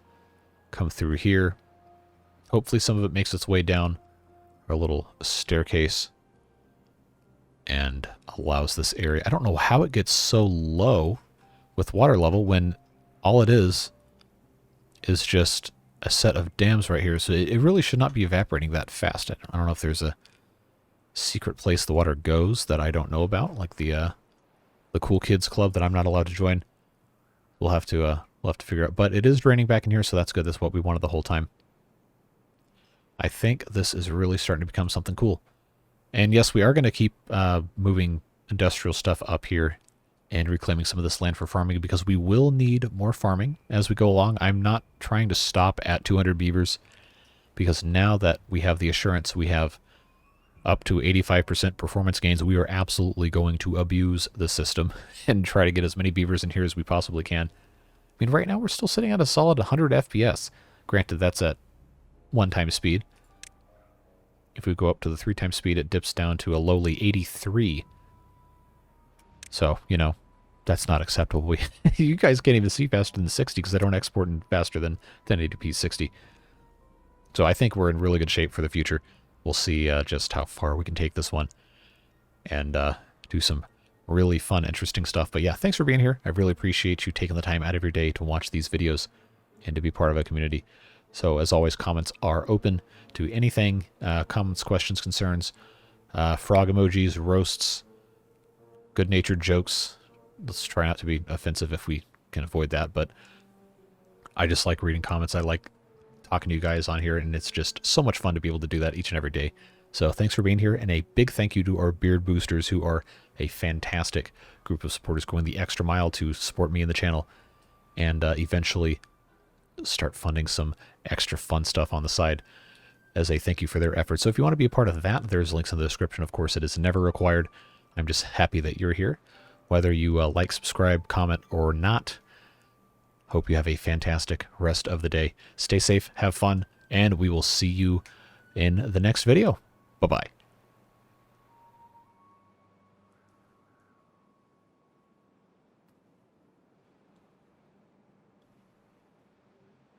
come through here. Hopefully some of it makes its way down our little staircase and allows this area. I don't know how it gets so low with water level when all it is just a set of dams right here. So it really should not be evaporating that fast. I don't know if there's a secret place the water goes that I don't know about, like the cool kids club that I'm not allowed to join. We'll have to figure out. But it is draining back in here, so that's good. That's what we wanted the whole time. I think this is really starting to become something cool. And yes, we are going to keep moving industrial stuff up here and reclaiming some of this land for farming, because we will need more farming as we go along. I'm not trying to stop at 200 beavers, because now that we have the assurance we have up to 85% performance gains, we are absolutely going to abuse the system and try to get as many beavers in here as we possibly can. I mean, right now we're still sitting at a solid 100 FPS. Granted, that's at 1x speed. If we go up to the 3x speed, it dips down to a lowly 83. So, you know, that's not acceptable. You guys can't even see faster than 60 because I don't export in faster than 1080p 60. So I think we're in really good shape for the future. We'll see just how far we can take this one and do some really fun, interesting stuff. But yeah, thanks for being here. I really appreciate you taking the time out of your day to watch these videos and to be part of a community. So as always, comments are open to anything, comments, questions, concerns, frog emojis, roasts, good-natured jokes. Let's try not to be offensive if we can avoid that, but I just like reading comments. I like talking to you guys on here, and it's just so much fun to be able to do that each and every day. So thanks for being here, and a big thank you to our beard boosters, who are a fantastic group of supporters going the extra mile to support me in the channel and eventually start funding some extra fun stuff on the side as a thank you for their efforts. So if you want to be a part of that, there's links in the description. Of course, it is never required. I'm just happy that you're here, whether you like, subscribe, comment, or not. Hope you have a fantastic rest of the day. Stay safe, have fun, and we will see you in the next video. Bye-bye.